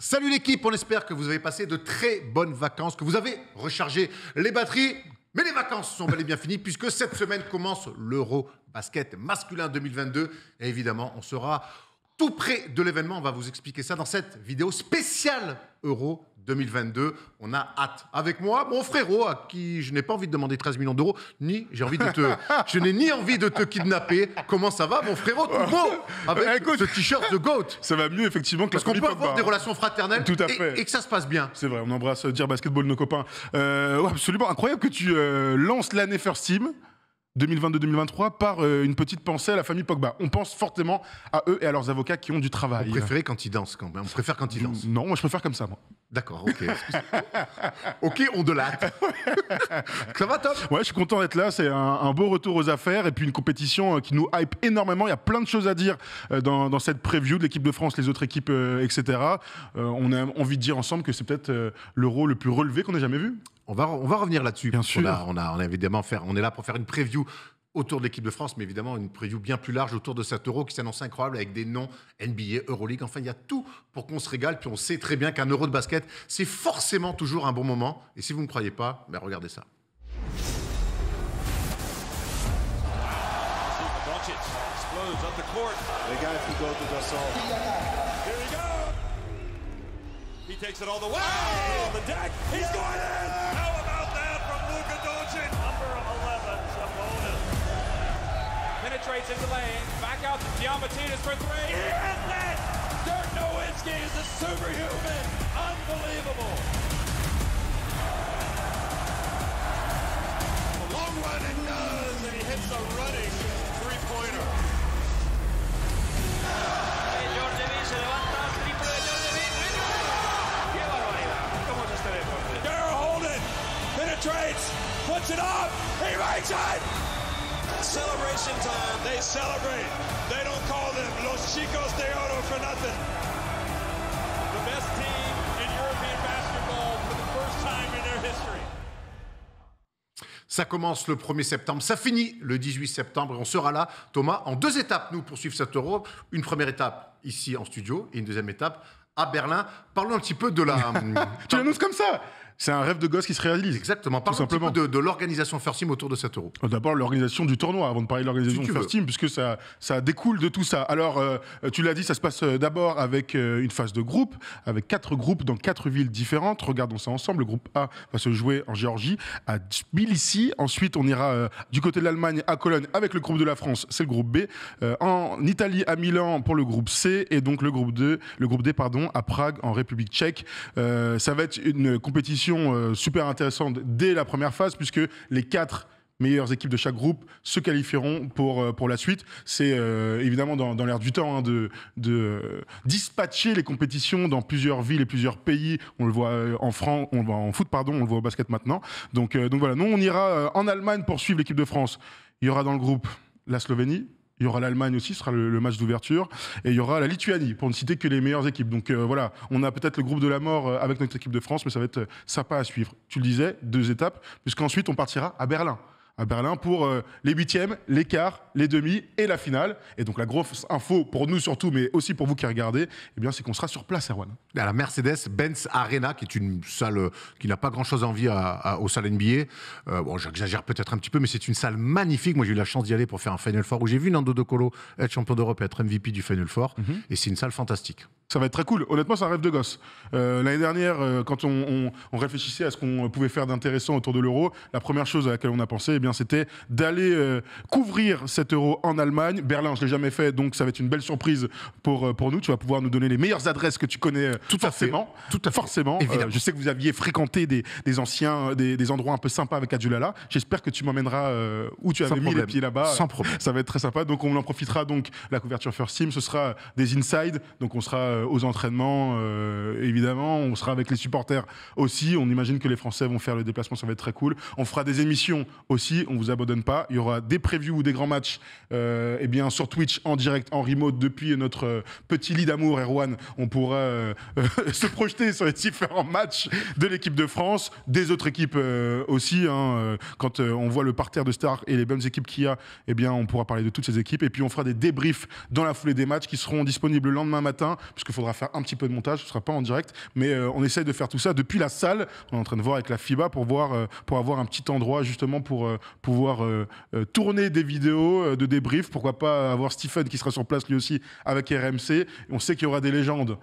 Salut l'équipe, on espère que vous avez passé de très bonnes vacances, que vous avez rechargé les batteries. Mais les vacances sont bel et bien finies puisque cette semaine commence l'Euro Basket masculin 2022. Et évidemment, on sera tout près de l'événement. On va vous expliquer ça dans cette vidéo spéciale Euro 2022. On a hâte. Avec moi, mon frérot, à qui je n'ai pas envie de demander 13 millions d'euros, ni je n'ai ni envie de te kidnapper. Comment ça va, mon frérot, tout beau, avec ce t-shirt de GOAT? Ça va mieux, effectivement, que parce qu'on peut avoir des relations fraternelles tout à fait. Et que ça se passe bien. C'est vrai, on embrasse Dire Basketball, nos copains. Ouais, absolument incroyable que tu lances l'année First Team 2022-2023 par une petite pensée à la famille Pogba. On pense fortement à eux et à leurs avocats qui ont du travail. On préfère quand ils dansent quand même. On préfère quand ils dansent. Non, moi je préfère comme ça, moi. D'accord, ok. Ok, on de l'hâte. Ça va, top? Ouais, je suis content d'être là. C'est un beau retour aux affaires et puis une compétition qui nous hype énormément. Il y a plein de choses à dire dans cette preview de l'équipe de France, les autres équipes, etc. On a envie de dire ensemble que c'est peut-être l'Euro le plus relevé qu'on ait jamais vu. On va revenir là-dessus. Bien sûr. On a évidemment on est là pour faire une preview autour de l'équipe de France, mais évidemment une preview bien plus large autour de cet Euro qui s'annonce incroyable avec des noms NBA, Euroleague. Enfin, il y a tout pour qu'on se régale. Puis on sait très bien qu'un Euro de basket, c'est forcément toujours un bon moment. Et si vous ne me croyez pas, ben regardez ça. He takes it all the way. On the deck. He's going in. How about that from Luka Doncic? Number 11, Sabonis. Penetrates into lane. Back out to Giambatidis for three. He hits it. Dirk Nowitzki is a superhuman. Unbelievable. A long run and does, and he hits a running three-pointer. Penetrates, puts it up, he makes it! Celebration time, they celebrate. They don't call them Los Chicos de Oro for nothing. The best team in European basketball for the first time in their history. Ça commence le 1er septembre, ça finit le 18 septembre et on sera là, Thomas, en deux étapes, nous, pour suivre cet Euro. Une première étape ici en studio et une deuxième étape à Berlin. Parlons un petit peu de la... Tu l'annonces comme ça? C'est un rêve de gosse qui se réalise. Exactement. Parlons un petit peu de l'organisation First Team autour de cet Euro. D'abord, l'organisation du tournoi, avant de parler de l'organisation si First Team, puisque ça découle de tout ça. Alors, tu l'as dit, ça se passe d'abord avec une phase de groupe, avec 4 groupes dans 4 villes différentes. Regardons ça ensemble. Le groupe A va se jouer en Géorgie, à Tbilissi. Ensuite, on ira du côté de l'Allemagne, à Cologne, avec le groupe de la France, c'est le groupe B. En Italie, à Milan, pour le groupe C. Et donc, le groupe D, à Prague, en République tchèque. Ça va être une compétition super intéressante dès la première phase, puisque les 4 meilleures équipes de chaque groupe se qualifieront pour la suite. C'est évidemment dans l'air du temps de dispatcher les compétitions dans plusieurs villes et plusieurs pays. On le voit en foot, on le voit au basket maintenant. Donc voilà, nous on ira en Allemagne pour suivre l'équipe de France. Il y aura dans le groupe la Slovénie. Il y aura l'Allemagne aussi, ce sera le match d'ouverture. Et il y aura la Lituanie, pour ne citer que les meilleures équipes. Donc voilà, on a peut-être le groupe de la mort avec notre équipe de France, mais ça va être sympa à suivre. Tu le disais, 2 étapes, puisqu'ensuite on partira à Berlin. À Berlin pour les 8e, les quarts, les demi et la finale. Et donc la grosse info pour nous surtout, mais aussi pour vous qui regardez, eh bien, c'est qu'on sera sur place, Erwan. À la Mercedes-Benz Arena, qui est une salle qui n'a pas grand-chose à envier aux salles NBA. Bon, j'exagère peut-être un petit peu, mais c'est une salle magnifique. Moi, j'ai eu la chance d'y aller pour faire un Final Four où j'ai vu Nando De Colo être champion d'Europe et être MVP du Final Four. Et c'est une salle fantastique. Ça va être très cool. Honnêtement, c'est un rêve de gosse. L'année dernière, quand on réfléchissait à ce qu'on pouvait faire d'intéressant autour de l'Euro, la première chose à laquelle on a pensé, eh bien, c'était d'aller couvrir cet Euro en Allemagne. Berlin, je l'ai jamais fait, donc ça va être une belle surprise pour nous. Tu vas pouvoir nous donner les meilleures adresses que tu connais forcément. Tout à fait. Forcément. Je sais que vous aviez fréquenté des endroits un peu sympas avec Adjulala. J'espère que tu m'emmèneras où tu avais mis les pieds là-bas. Sans problème. Ça va être très sympa. Donc on en profitera. Donc la couverture First Team, ce sera des inside. Donc on sera aux entraînements, évidemment. On sera avec les supporters aussi. On imagine que les Français vont faire le déplacement, ça va être très cool. On fera des émissions aussi, on vous abandonne pas. Il y aura des previews ou des grands matchs eh bien, sur Twitch, en direct, en remote, depuis notre petit lit d'amour, Erwan. On pourra se projeter sur les différents matchs de l'équipe de France, des autres équipes aussi. Quand on voit le parterre de stars et les bonnes équipes qu'il y a, eh bien, on pourra parler de toutes ces équipes. Et puis on fera des débriefs dans la foulée des matchs qui seront disponibles le lendemain matin, puisque qu'il faudra faire un petit peu de montage, ce ne sera pas en direct, mais on essaye de faire tout ça depuis la salle. On est en train de voir avec la FIBA pour avoir un petit endroit justement pour pouvoir tourner des vidéos de débrief. Pourquoi pas avoir Stephen qui sera sur place lui aussi avec RMC. On sait qu'il y aura des légendes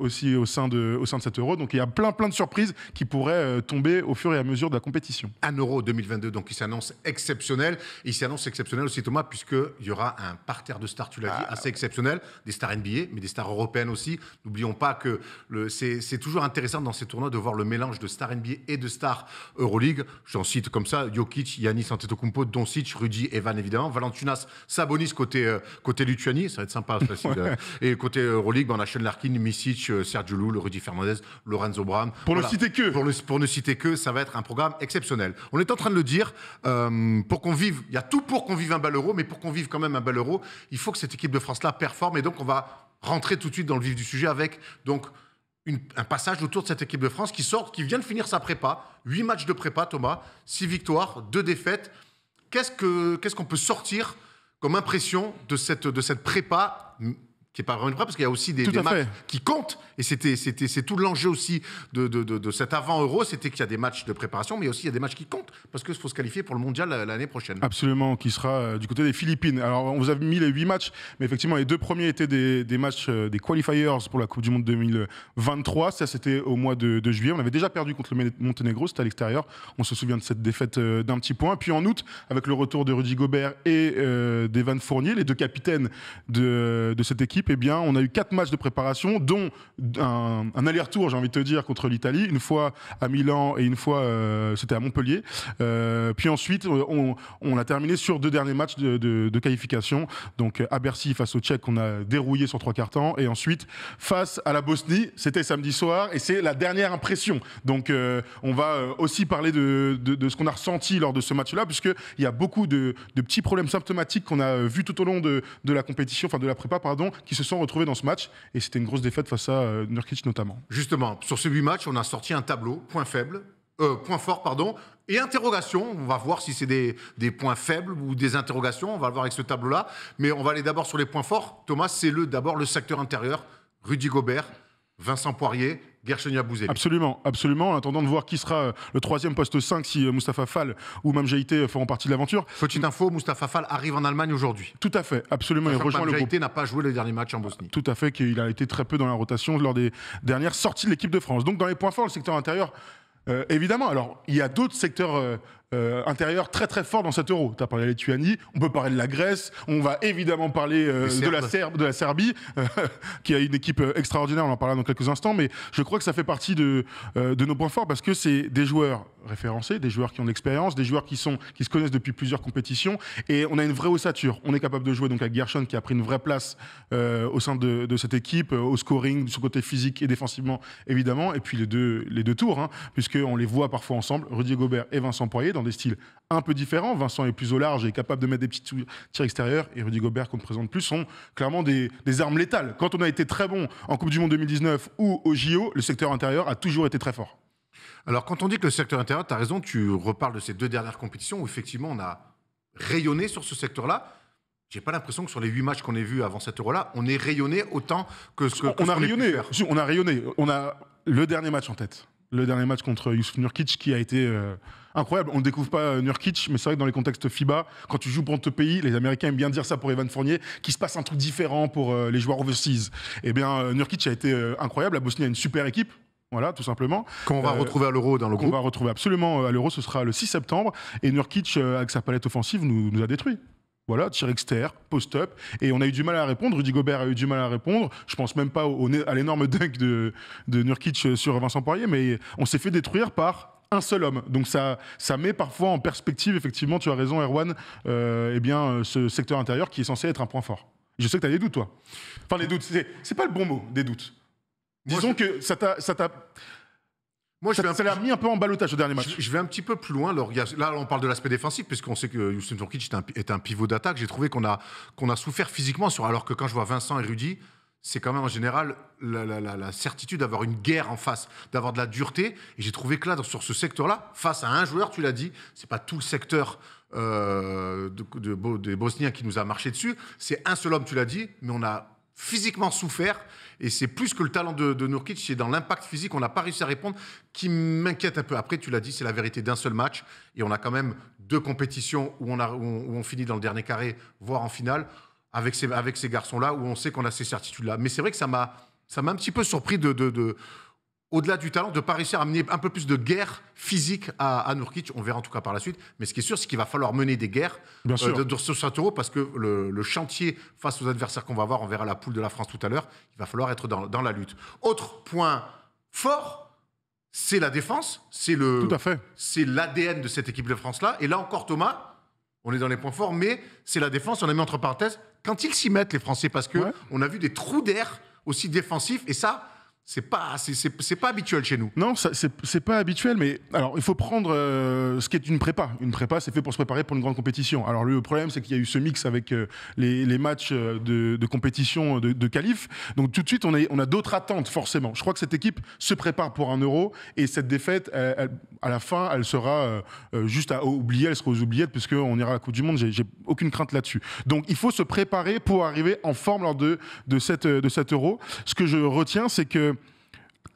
aussi au sein de cet Euro. Donc il y a plein de surprises qui pourraient tomber au fur et à mesure de la compétition. Un Euro 2022, donc il s'annonce exceptionnel. Il s'annonce exceptionnel aussi, Thomas, puisqu'il y aura un parterre de stars, tu l'as dit, assez exceptionnel. Des stars NBA, mais des stars européennes aussi. N'oublions pas que c'est toujours intéressant dans ces tournois de voir le mélange de stars NBA et de stars Euroleague. J'en cite comme ça, Jokic, Giannis Antetokounmpo, Doncic, Rudy, Evan évidemment, Valanciunas, Sabonis côté Lituanie, ça va être sympa. Et côté Euroleague, on a Sean Larkin, Micic, Sergio Llull, Rudy Fernandez, Lorenzo Brown. Pour ne citer que. Pour ne citer que, ça va être un programme exceptionnel. On est en train de le dire, pour qu'on vive, il y a tout pour qu'on vive un bel Euro, mais pour qu'on vive quand même un bel Euro, il faut que cette équipe de France-là performe. Et donc, on va rentrer tout de suite dans le vif du sujet avec donc un passage autour de cette équipe de France qui vient de finir sa prépa. 8 matchs de prépa, Thomas, 6 victoires, 2 défaites. Qu'est-ce qu'on peut sortir comme impression de cette prépa qui n'est pas vraiment une prépa, parce qu'il y a aussi des matchs qui comptent. Et c'est tout l'enjeu aussi de cet avant-Euro, c'était qu'il y a des matchs de préparation, mais aussi il y a des matchs qui comptent, parce qu'il faut se qualifier pour le Mondial l'année prochaine. Absolument, qui sera du côté des Philippines. Alors, on vous a mis les 8 matchs, mais effectivement, les 2 premiers étaient des matchs, des qualifiers pour la Coupe du Monde 2023. Ça, c'était au mois de juillet. On avait déjà perdu contre le Monténégro, c'était à l'extérieur. On se souvient de cette défaite d'un petit point. Puis en août, avec le retour de Rudy Gobert et d'Evan Fournier, les 2 capitaines de cette équipe, eh bien, on a eu 4 matchs de préparation, dont un aller-retour, j'ai envie de te dire, contre l'Italie, une fois à Milan et une fois, c'était à Montpellier. Puis ensuite, on a terminé sur 2 derniers matchs de qualification. Donc à Bercy, face aux Tchèques, on a dérouillé sur 3 quarts temps. Et ensuite, face à la Bosnie, c'était samedi soir, et c'est la dernière impression. Donc on va aussi parler de ce qu'on a ressenti lors de ce match-là, puisqu'il y a beaucoup de petits problèmes symptomatiques qu'on a vus tout au long de la compétition, enfin de la prépa, pardon, qui se sont retrouvés dans ce match. Et c'était une grosse défaite face à Nurkic notamment. Justement, sur ces 8 matchs, on a sorti un tableau, point fort, et interrogation. On va voir si c'est des points faibles ou des interrogations. On va le voir avec ce tableau-là. Mais on va aller d'abord sur les points forts. Thomas, c'est d'abord le secteur intérieur. Rudy Gobert, Vincent Poirier, Guerschon Yabusele. Absolument. En attendant de voir qui sera le 3e poste 5, si Mustapha Fall ou Mame Jaïté feront partie de l'aventure. Petite info, Mustapha Fall arrive en Allemagne aujourd'hui. Tout à fait, absolument. Il rejoint le groupe. Jaïté n'a pas joué le dernier match en Bosnie. Tout à fait, qu'il a été très peu dans la rotation lors des dernières sorties de l'équipe de France. Donc dans les points forts, le secteur intérieur, évidemment. Alors, il y a d'autres secteurs intérieurs très très forts dans cet Euro. Tu as parlé de la Lituanie, on peut parler de la Grèce, on va évidemment parler de la Serbie, qui a une équipe extraordinaire, on en parlera dans quelques instants, mais je crois que ça fait partie de nos points forts, parce que c'est des joueurs référencés, des joueurs qui ont de l'expérience, des joueurs qui se connaissent depuis plusieurs compétitions, et on a une vraie ossature. On est capable de jouer donc avec Guerschon, qui a pris une vraie place au sein de cette équipe, au scoring, de son côté physique et défensivement, évidemment, et puis les deux tours, puisqu'on les voit parfois ensemble, Rudy Gobert et Vincent Poirier, dans des styles un peu différents. Vincent est plus au large et est capable de mettre des petits tirs extérieurs, et Rudy Gobert, qu'on ne présente plus, sont clairement des armes létales. Quand on a été très bon en Coupe du Monde 2019 ou au JO, le secteur intérieur a toujours été très fort. Alors, quand on dit que le secteur intérieur, tu as raison, tu reparles de ces 2 dernières compétitions où effectivement on a rayonné sur ce secteur-là. J'ai pas l'impression que sur les 8 matchs qu'on ait vus avant cet Euro-là, on ait rayonné autant que ce qu'on a rayonné. On a rayonné. On a le dernier match en tête. Le dernier match contre Jusuf Nurkic qui a été incroyable. On ne découvre pas Nurkic, mais c'est vrai que dans les contextes FIBA, quand tu joues pour ton pays, les Américains aiment bien dire ça pour Evan Fournier, qu'il se passe un truc différent pour les joueurs overseas. Eh bien, Nurkic a été incroyable. La Bosnie a une super équipe. Voilà, tout simplement. Qu'on va retrouver à l'Euro dans le groupe. On va retrouver absolument à l'Euro, ce sera le 6 septembre. Et Nurkic, avec sa palette offensive, nous a détruits. Voilà, tir externe, post-up. Et on a eu du mal à répondre. Rudy Gobert a eu du mal à répondre. Je pense même pas à l'énorme dunk de Nurkic sur Vincent Poirier, mais on s'est fait détruire par un seul homme. Donc ça met parfois en perspective, effectivement, tu as raison, Erwan, ce secteur intérieur qui est censé être un point fort. Je sais que tu as des doutes, toi. Enfin, des doutes, c'est pas le bon mot, des doutes. Disons que ça t'a... Moi, ça l'a mis un peu en ballottage au dernier match. Je vais un petit peu plus loin. Alors, là, on parle de l'aspect défensif, puisqu'on sait que Jusuf Nurkic est un pivot d'attaque. J'ai trouvé qu'on a souffert physiquement, alors que quand je vois Vincent et Rudy, c'est quand même en général la certitude d'avoir une guerre en face, d'avoir de la dureté. Et j'ai trouvé que là, sur ce secteur-là, face à un joueur, tu l'as dit, c'est pas tout le secteur des Bosniens qui nous a marché dessus. C'est un seul homme, tu l'as dit, mais on a physiquement souffert. Et c'est plus que le talent de Nurkic, c'est dans l'impact physique, on n'a pas réussi à répondre, qui m'inquiète un peu. Après, tu l'as dit, c'est la vérité d'un seul match. Et on a quand même 2 compétitions où on finit dans le dernier carré, voire en finale, avec ces garçons-là, où on sait qu'on a ces certitudes-là. Mais c'est vrai que ça m'a un petit peu surpris au-delà du talent, de ne pas réussir à amener un peu plus de guerre physique à Nurkic. On verra en tout cas par la suite. Mais ce qui est sûr, c'est qu'il va falloir mener des guerres sur cet Euro, parce que le chantier face aux adversaires qu'on va avoir, on verra la poule de la France tout à l'heure, il va falloir être dans la lutte. Autre point fort, c'est la défense. Tout à fait. C'est l'ADN de cette équipe de France-là. Et là encore, Thomas, on est dans les points forts, mais c'est la défense. On a mis entre parenthèses, quand ils s'y mettent, les Français, parce qu'on a vu des trous d'air aussi défensifs. Et ça... C'est pas habituel chez nous. Non, c'est pas habituel, mais alors il faut prendre ce qui est une prépa. Une prépa, c'est fait pour se préparer pour une grande compétition. Alors le problème, c'est qu'il y a eu ce mix avec les matchs de compétition de qualif. Donc tout de suite, on a d'autres attentes forcément. Je crois que cette équipe se prépare pour un Euro et cette défaite, à la fin, elle sera juste à oublier. Elle sera aux oubliettes puisqu'on ira à la Coupe du Monde. J'ai aucune crainte là-dessus. Donc il faut se préparer pour arriver en forme lors de cet Euro. Ce que je retiens, c'est que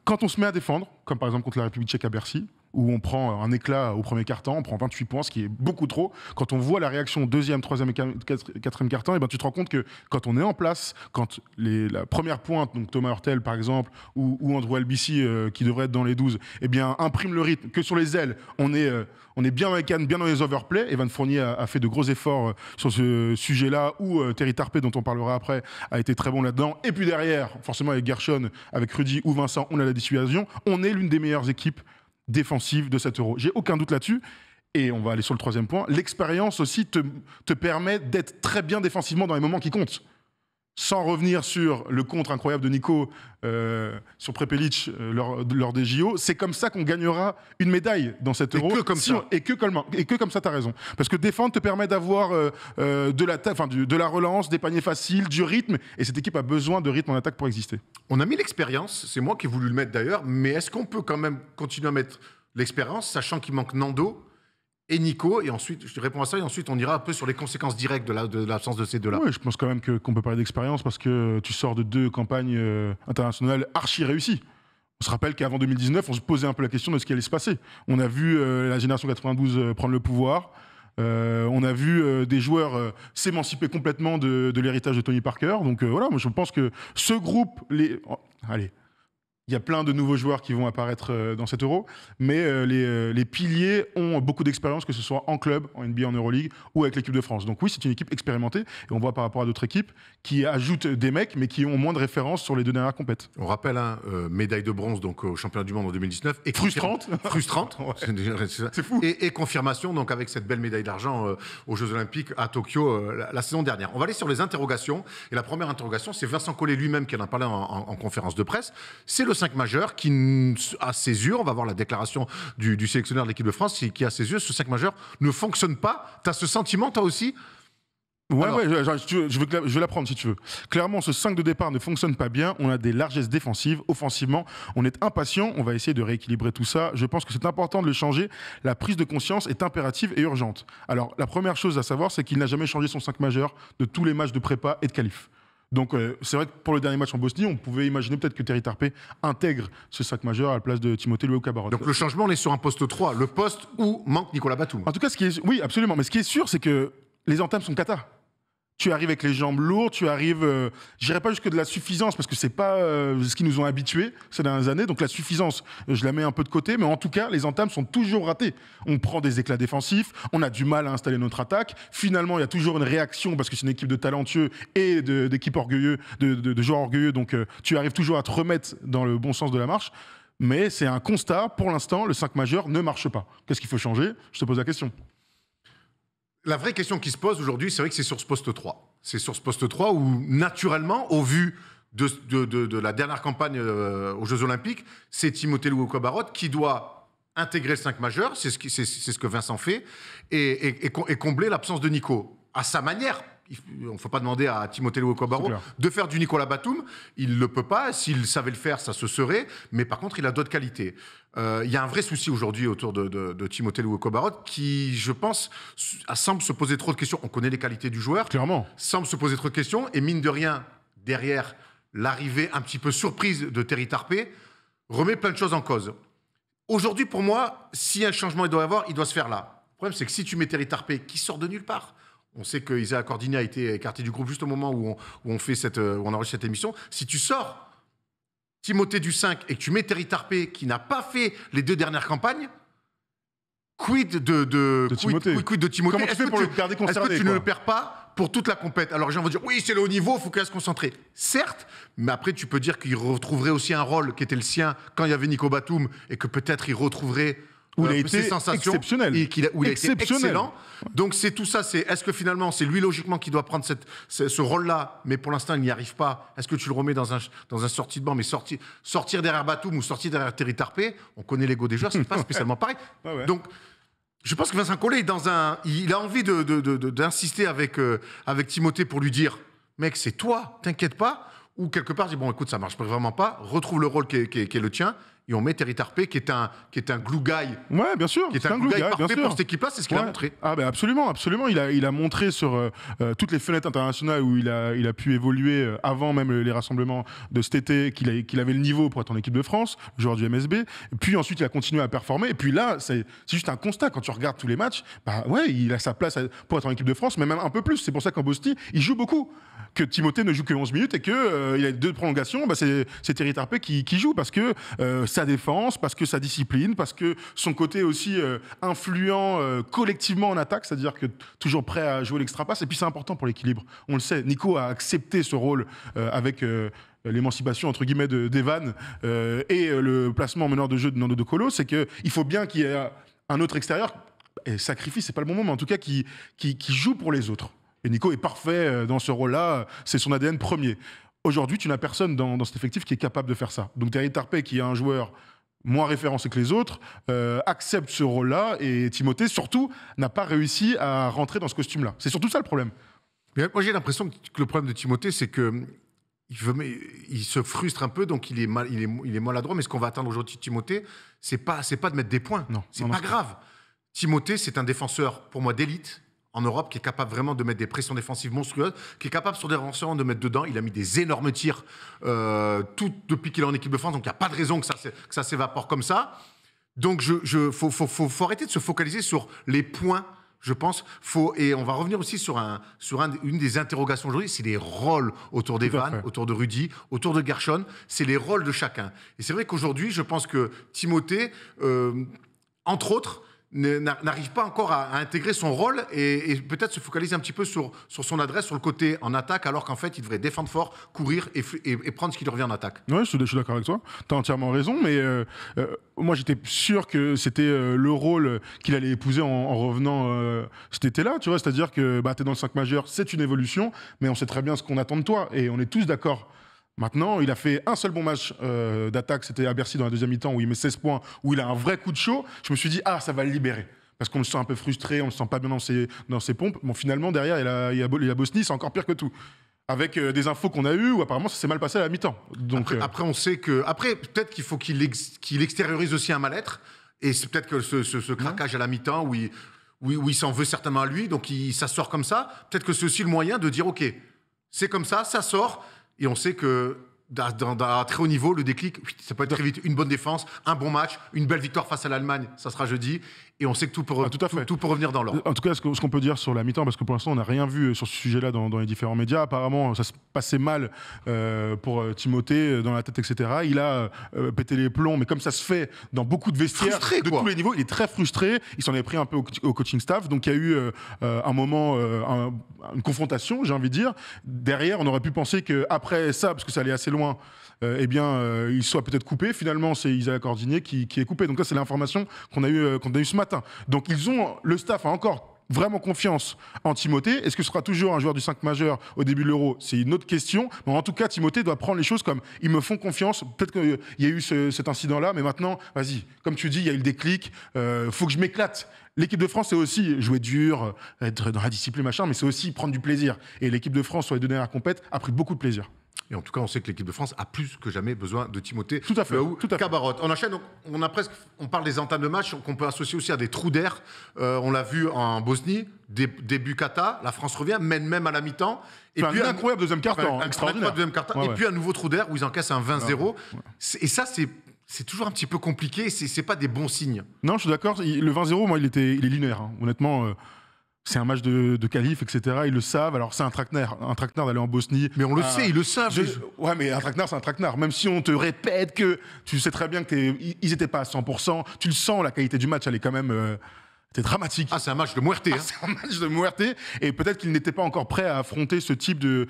quand on se met à défendre, comme par exemple contre la République tchèque à Bercy, où on prend un éclat au premier quart-temps, on prend 28 points, ce qui est beaucoup trop. Quand on voit la réaction au deuxième, troisième et quatrième quart-temps, et ben tu te rends compte que quand on est en place, quand la première pointe, donc Thomas Hurtel par exemple, ou Andrew Albici, qui devrait être dans les 12, eh bien, imprime le rythme, que sur les ailes, on est bien dans les cannes, bien dans les overplays. Evan Fournier a fait de gros efforts sur ce sujet-là, où Terry Tarpey, dont on parlera après, a été très bon là-dedans. Et puis derrière, forcément avec Gershon, avec Rudy ou Vincent, on a la dissuasion. On est l'une des meilleures équipes défensive de cet Euro. J'ai aucun doute là-dessus. Et on va aller sur le 3e point. L'expérience aussi te permet d'être très bien défensivement dans les moments qui comptent. Sans revenir sur le contre incroyable de Nico sur Prepelic lors des JO, c'est comme ça qu'on gagnera une médaille dans cet Euro. Et que comme ça, tu as raison. Parce que défendre te permet d'avoir de la relance, des paniers faciles, du rythme. Et cette équipe a besoin de rythme en attaque pour exister. On a mis l'expérience, c'est moi qui ai voulu le mettre d'ailleurs, mais est-ce qu'on peut quand même continuer à mettre l'expérience, sachant qu'il manque Nando et Nico, et ensuite, je réponds à ça, et ensuite on ira un peu sur les conséquences directes de l'absence de ces deux-là. Oui, je pense quand même qu'on peut parler d'expérience, parce que tu sors de 2 campagnes internationales archi réussies. On se rappelle qu'avant 2019, on se posait un peu la question de ce qui allait se passer. On a vu la génération 92 prendre le pouvoir, on a vu des joueurs s'émanciper complètement de l'héritage de Tony Parker. Donc voilà, moi je pense que ce groupe... Il y a plein de nouveaux joueurs qui vont apparaître dans cet Euro, mais les piliers ont beaucoup d'expérience, que ce soit en club, en NBA, en Euroleague ou avec l'équipe de France. Donc oui, c'est une équipe expérimentée, et on voit par rapport à d'autres équipes qui ajoutent des mecs, mais qui ont moins de références sur les 2 dernières compètes. On rappelle, médaille de bronze donc, au championnat du monde en 2019. Et frustrante. Ouais. C'est fou. Et confirmation donc, avec cette belle médaille d'argent aux Jeux Olympiques à Tokyo la saison dernière. On va aller sur les interrogations. Et la première interrogation, c'est Vincent Collet lui-même qui en a parlé en conférence de presse. C'est le 5 majeur qui, à ses yeux, on va voir la déclaration du sélectionneur de l'équipe de France, qui à ses yeux, ce 5 majeur ne fonctionne pas. Tu as ce sentiment, toi aussi? Ouais, je vais la prendre si tu veux. Clairement, ce 5 de départ ne fonctionne pas bien. On a des largesses défensives. Offensivement, on est impatient. On va essayer de rééquilibrer tout ça. Je pense que c'est important de le changer. La prise de conscience est impérative et urgente. Alors, la première chose à savoir, c'est qu'il n'a jamais changé son 5 majeur de tous les matchs de prépa et de qualif. Donc c'est vrai que pour le dernier match en Bosnie, on pouvait imaginer peut-être que Terry Tarpey intègre ce 5 majeur à la place de Timothée Luwawu-Cabarrot. Donc le changement, on est sur un poste 3, le poste où manque Nicolas Batum. En tout cas, oui, absolument. Mais ce qui est sûr, c'est que les entames sont cata. Tu arrives avec les jambes lourdes, tu arrives... je n'irai pas jusque de la suffisance, parce que ce n'est pas ce qu'ils nous ont habitués ces dernières années. Donc la suffisance, je la mets un peu de côté. Mais en tout cas, les entames sont toujours ratées. On prend des éclats défensifs, on a du mal à installer notre attaque. Finalement, il y a toujours une réaction, parce que c'est une équipe de talentueux et d'équipes orgueilleux, de joueurs orgueilleux. Donc tu arrives toujours à te remettre dans le bon sens de la marche. Mais c'est un constat. Pour l'instant, le 5 majeur ne marche pas. Qu'est-ce qu'il faut changer? Je te pose la question. La vraie question qui se pose aujourd'hui, c'est vrai que c'est sur ce poste 3. C'est sur ce poste 3 où, naturellement, au vu de la dernière campagne aux Jeux Olympiques, c'est Timothée Luwawu-Cabarrot qui doit intégrer le 5 majeur, c'est ce que Vincent fait, et combler l'absence de Nico. À sa manière. Il ne faut pas demander à Timothée Luwawu-Cabarrot de faire du Nicolas Batum. Il ne le peut pas. S'il savait le faire, ça se serait. Mais par contre, il a d'autres qualités. Il y a un vrai souci aujourd'hui autour de Timothée Luwawu-Cabarrot qui, je pense, semble se poser trop de questions. On connaît les qualités du joueur. Clairement. Semble se poser trop de questions. Et mine de rien, derrière l'arrivée un petit peu surprise de Terry Tarpey, remet plein de choses en cause. Aujourd'hui, pour moi, si un changement il doit y avoir, il doit se faire là. Le problème, c'est que si tu mets Terry Tarpey, qui sort de nulle part, on sait que Isaiah Cordini a été écarté du groupe juste au moment où on enregistre cette émission. Si tu sors Timothée du 5 et que tu mets Terry Tarpey, qui n'a pas fait les 2 dernières campagnes, quid de Timothée. Quid de Timothée? Comment tu fais pour le garder concerné, Est-ce que tu quoi ne le perds pas pour toute la compète? Alors les gens vont dire, oui, c'est le haut niveau, il faut qu'il reste concentré. Certes, mais après tu peux dire qu'il retrouverait aussi un rôle qui était le sien quand il y avait Nico Batum et que peut-être il retrouverait où il a été ses sensations. Exceptionnel. Où il a été excellent. Donc c'est tout ça, est-ce que finalement c'est lui logiquement qui doit prendre ce rôle-là, mais pour l'instant il n'y arrive pas. Est-ce que tu le remets dans un sortie de banc, mais sortir derrière Batum ou sortir derrière Terry Tarpey, on connaît l'ego des joueurs, c'est pas spécialement pareil. Ouais. Donc je pense que Vincent Collet il a envie d'insister avec Timothée pour lui dire, mec, c'est toi, t'inquiète pas. Ou quelque part, dit bon, écoute, ça marche vraiment pas. Retrouve le rôle qui est le tien. Et on met Terry Tarpey, qui est un glue guy. Ouais, bien sûr. Qui est un glue guy parfait bien sûr. pour cette équipe-là, c'est ce qu'il a montré. Ah ben absolument. Il a montré sur toutes les fenêtres internationales où il a pu évoluer avant même les rassemblements de cet été qu'il avait le niveau pour être en équipe de France, joueur du MSB. Puis ensuite, il a continué à performer. Et puis là, c'est juste un constat. Quand tu regardes tous les matchs, bah ouais, il a sa place pour être en équipe de France, mais même un peu plus. C'est pour ça qu'en Bosnie, il joue beaucoup. Que Timothée ne joue que 11 minutes et qu'il a 2 prolongations, bah c'est Terry Tarpey qui joue parce que sa défense, parce que sa discipline, parce que son côté aussi influent collectivement en attaque, c'est-à-dire que toujours prêt à jouer l'extra passe. Et puis c'est important pour l'équilibre. On le sait, Nico a accepté ce rôle avec l'émancipation entre guillemets d'Evan et le placement en meneur de jeu de Nando De Colo. C'est qu'il faut bien qu'il y ait un autre extérieur, et sacrifice, c'est pas le bon moment, mais en tout cas qui joue pour les autres. Et Nico est parfait dans ce rôle-là, c'est son ADN premier. Aujourd'hui, tu n'as personne dans cet effectif qui est capable de faire ça. Donc Terry Tarpey, qui est un joueur moins référencé que les autres, accepte ce rôle-là, et Timothée, surtout, n'a pas réussi à rentrer dans ce costume-là. C'est surtout ça le problème. Mais moi, j'ai l'impression que le problème de Timothée, c'est que il se frustre un peu, donc il est maladroit. Mais ce qu'on va attendre aujourd'hui de Timothée, c'est pas de mettre des points. Non, c'est pas grave. Timothée, c'est un défenseur, pour moi, d'élite en Europe, qui est capable vraiment de mettre des pressions défensives monstrueuses, qui est capable sur des lancers de mettre dedans. Il a mis des énormes tirs tout depuis qu'il est en équipe de France, donc il n'y a pas de raison que ça s'évapore comme ça. Donc faut arrêter de se focaliser sur les points, je pense. Et on va revenir aussi sur une des interrogations aujourd'hui, c'est les rôles autour d'Evan, autour de Rudy, autour de Gershon. C'est les rôles de chacun. Et c'est vrai qu'aujourd'hui, je pense que Timothée, entre autres, n'arrive pas encore à intégrer son rôle et peut-être se focaliser un petit peu sur son adresse, sur le côté en attaque, alors qu'en fait, il devrait défendre fort, courir et prendre ce qui lui revient en attaque. Oui, je suis d'accord avec toi. Tu as entièrement raison, mais moi, j'étais sûr que c'était le rôle qu'il allait épouser en revenant cet été-là, tu vois, c'est-à-dire que tu es dans le 5 majeur, c'est une évolution, mais on sait très bien ce qu'on attend de toi et on est tous d'accord. Maintenant, il a fait un seul bon match d'attaque, c'était à Bercy dans la deuxième mi-temps où il met 16 points, où il a un vrai coup de chaud. Je me suis dit, ça va le libérer. Parce qu'on le sent un peu frustré, on le sent pas bien dans ses pompes. Bon, finalement, derrière, il y a Bosnie, c'est encore pire que tout. Avec des infos qu'on a eues où apparemment ça s'est mal passé à la mi-temps. Donc, après, on sait que. Après, peut-être qu'il faut qu'il extériorise aussi un mal-être. Et c'est peut-être que ce craquage à la mi-temps où il s'en veut certainement à lui, donc ça sort comme ça. Peut-être que c'est aussi le moyen de dire, OK, c'est comme ça sort. Et on sait que à très haut niveau, le déclic, ça peut être très vite. Une bonne défense, un bon match, une belle victoire face à l'Allemagne, ça sera jeudi. Et on sait que tout peut revenir dans l'ordre. En tout cas, ce qu'on peut dire sur la mi-temps, parce que pour l'instant, on n'a rien vu sur ce sujet-là dans les différents médias. Apparemment, ça se passait mal pour Timothée, dans la tête, etc. Il a pété les plombs, mais comme ça se fait dans beaucoup de vestiaires, de tous les niveaux, il est très frustré. Il s'en est pris un peu au coaching staff. Donc, il y a eu un moment, une confrontation, j'ai envie de dire. Derrière, on aurait pu penser qu'après ça, parce que ça allait assez loin, il soit peut-être coupé. Finalement, c'est Isaiah Cordini qui est coupé. Donc là, c'est l'information qu'on a eu ce matin. Donc le staff a encore vraiment confiance en Timothée. Est-ce que ce sera toujours un joueur du 5 majeur au début de l'Euro? C'est une autre question. Mais en tout cas, Timothée doit prendre les choses comme ils me font confiance. Peut-être qu'il y a eu cet incident-là, mais maintenant, vas-y. Comme tu dis, il y a eu le déclic. Faut que je m'éclate. L'équipe de France, c'est aussi jouer dur, être dans la discipline, machin, mais c'est aussi prendre du plaisir. Et l'équipe de France, sur les 2 dernières compètes, a pris beaucoup de plaisir. Et en tout cas, on sait que l'équipe de France a plus que jamais besoin de Timothée Tout à fait, Cabarrot. On enchaîne, donc, on parle des entames de match qu'on peut associer aussi à des trous d'air. On l'a vu en Bosnie, début kata, la France revient, mène même à la mi-temps. Et puis un incroyable deuxième quart-temps, extraordinaire. Et puis un nouveau trou d'air où ils encaissent un 20-0. Et ça, c'est toujours un petit peu compliqué, c'est pas des bons signes. Non, je suis d'accord. Le 20-0, moi, il est lunaire. Hein. Honnêtement, c'est un match de qualif, etc. Ils le savent. Alors, c'est un traquenard d'aller en Bosnie. Mais on le sait, ils le savent. Ouais, mais un traquenard, c'est un traquenard. Même si on te répète que tu sais très bien qu'ils n'étaient pas à 100%, tu le sens, la qualité du match, elle est quand même... C'est dramatique. Ah, c'est un match de muerte. Hein. C'est un match de muerte. Et peut-être qu'ils n'étaient pas encore prêts à affronter ce type de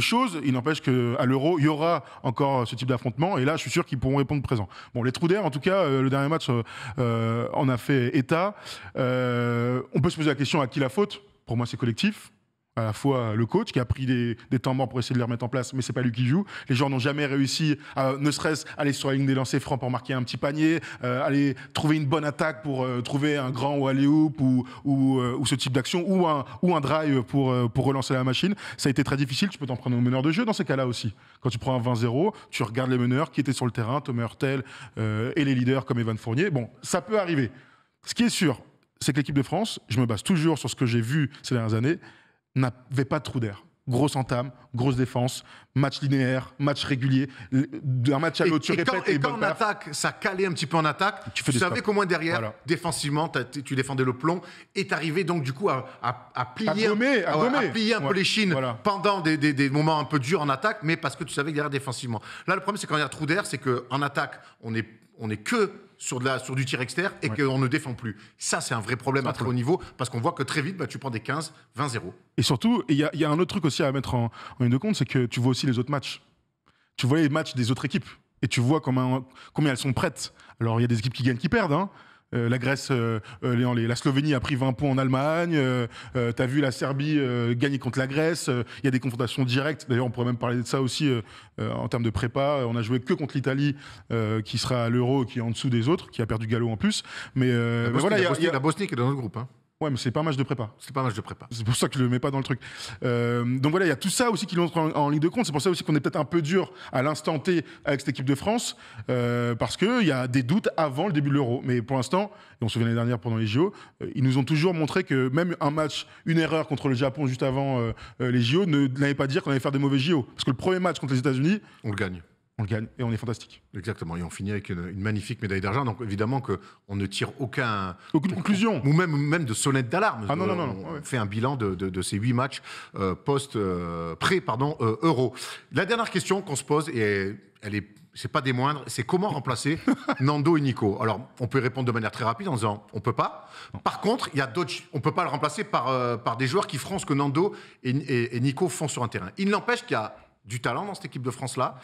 choses. Il n'empêche qu'à l'Euro, il y aura encore ce type d'affrontement. Et là, je suis sûr qu'ils pourront répondre présent. Bon, les trous d'air, en tout cas, le dernier match en a fait état. On peut se poser la question à qui la faute. Pour moi, c'est collectif. À la fois le coach qui a pris des temps morts pour essayer de les remettre en place, mais c'est pas lui qui joue. Les joueurs n'ont jamais réussi à, ne serait-ce, aller sur la ligne des lancers francs pour marquer un petit panier, aller trouver une bonne attaque pour trouver un grand ou alley-oop ou ce type d'action ou un drive pour relancer la machine. Ça a été très difficile. Tu peux t'en prendre au meneur de jeu dans ces cas-là aussi. Quand tu prends un 20-0, tu regardes les meneurs qui étaient sur le terrain, Thomas Hurtel et les leaders comme Evan Fournier. Bon, ça peut arriver. Ce qui est sûr, c'est que l'équipe de France, je me base toujours sur ce que j'ai vu ces dernières années, n'avait pas de trou d'air. Grosse entame, grosse défense, match linéaire, match régulier, d'un match à l'autre, tu répètes. Et quand on attaque, ça calait un petit peu en attaque, tu savais qu'au moins derrière, défensivement, tu défendais le plomb, et t'arrivais donc du coup à plier un peu les chines pendant des moments un peu durs en attaque, mais parce que tu savais que derrière défensivement. Là, le problème, c'est quand il y a trou d'air, c'est qu'en attaque, on est que sur du tir externe et qu'on ne défend plus. Ça, c'est un vrai problème à très haut niveau parce qu'on voit que très vite, tu prends des 15, 20-0. Et surtout, il y a un autre truc aussi à mettre en ligne de compte, c'est que tu vois aussi les autres matchs. Tu vois les matchs des autres équipes et tu vois combien elles sont prêtes. Alors, il y a des équipes qui gagnent, qui perdent, hein. La Grèce, la Slovénie a pris 20 points en Allemagne. T'as vu la Serbie gagner contre la Grèce. Il y a des confrontations directes. D'ailleurs, on pourrait même parler de ça aussi en termes de prépa. On a joué que contre l'Italie, qui sera à l'Euro, qui est en dessous des autres, qui a perdu galop en plus. Mais voilà, la Bosnie qui est dans notre groupe. Hein. Ouais, mais c'est pas un match de prépa. C'est pas un match de prépa. C'est pour ça que je le mets pas dans le truc. Donc voilà, il y a tout ça aussi qui entre en ligne de compte. C'est pour ça aussi qu'on est peut-être un peu dur à l'instant T avec cette équipe de France, parce qu'il y a des doutes avant le début de l'Euro. Mais pour l'instant, et on se souvient l'année dernière pendant les JO, ils nous ont toujours montré que même un match, une erreur contre le Japon juste avant les JO n'allait pas dire qu'on allait faire des mauvais JO. Parce que le premier match contre les États-Unis, on le gagne. On le gagne et on est fantastique. Exactement. Et on finit avec une magnifique médaille d'argent. Donc évidemment qu'on ne tire aucune conclusion. Ou même de sonnette d'alarme. Ah non. On fait un bilan de ces 8 matchs Euro. La dernière question qu'on se pose, et c'est pas des moindres, c'est comment remplacer Nando et Nico. Alors, on peut répondre de manière très rapide en disant on peut pas. Par contre, il y a d'autres, on peut pas le remplacer par des joueurs qui feront ce que Nando et Nico font sur un terrain. Il n'empêche qu'il y a du talent dans cette équipe de France-là.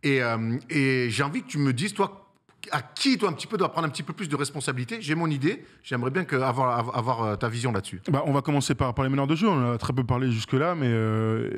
Et j'ai envie que tu me dises, toi, à qui doit prendre un petit peu plus de responsabilité. J'ai mon idée, j'aimerais bien avoir ta vision là-dessus. On va commencer par les meneurs de jeu, on en a très peu parlé jusque-là, mais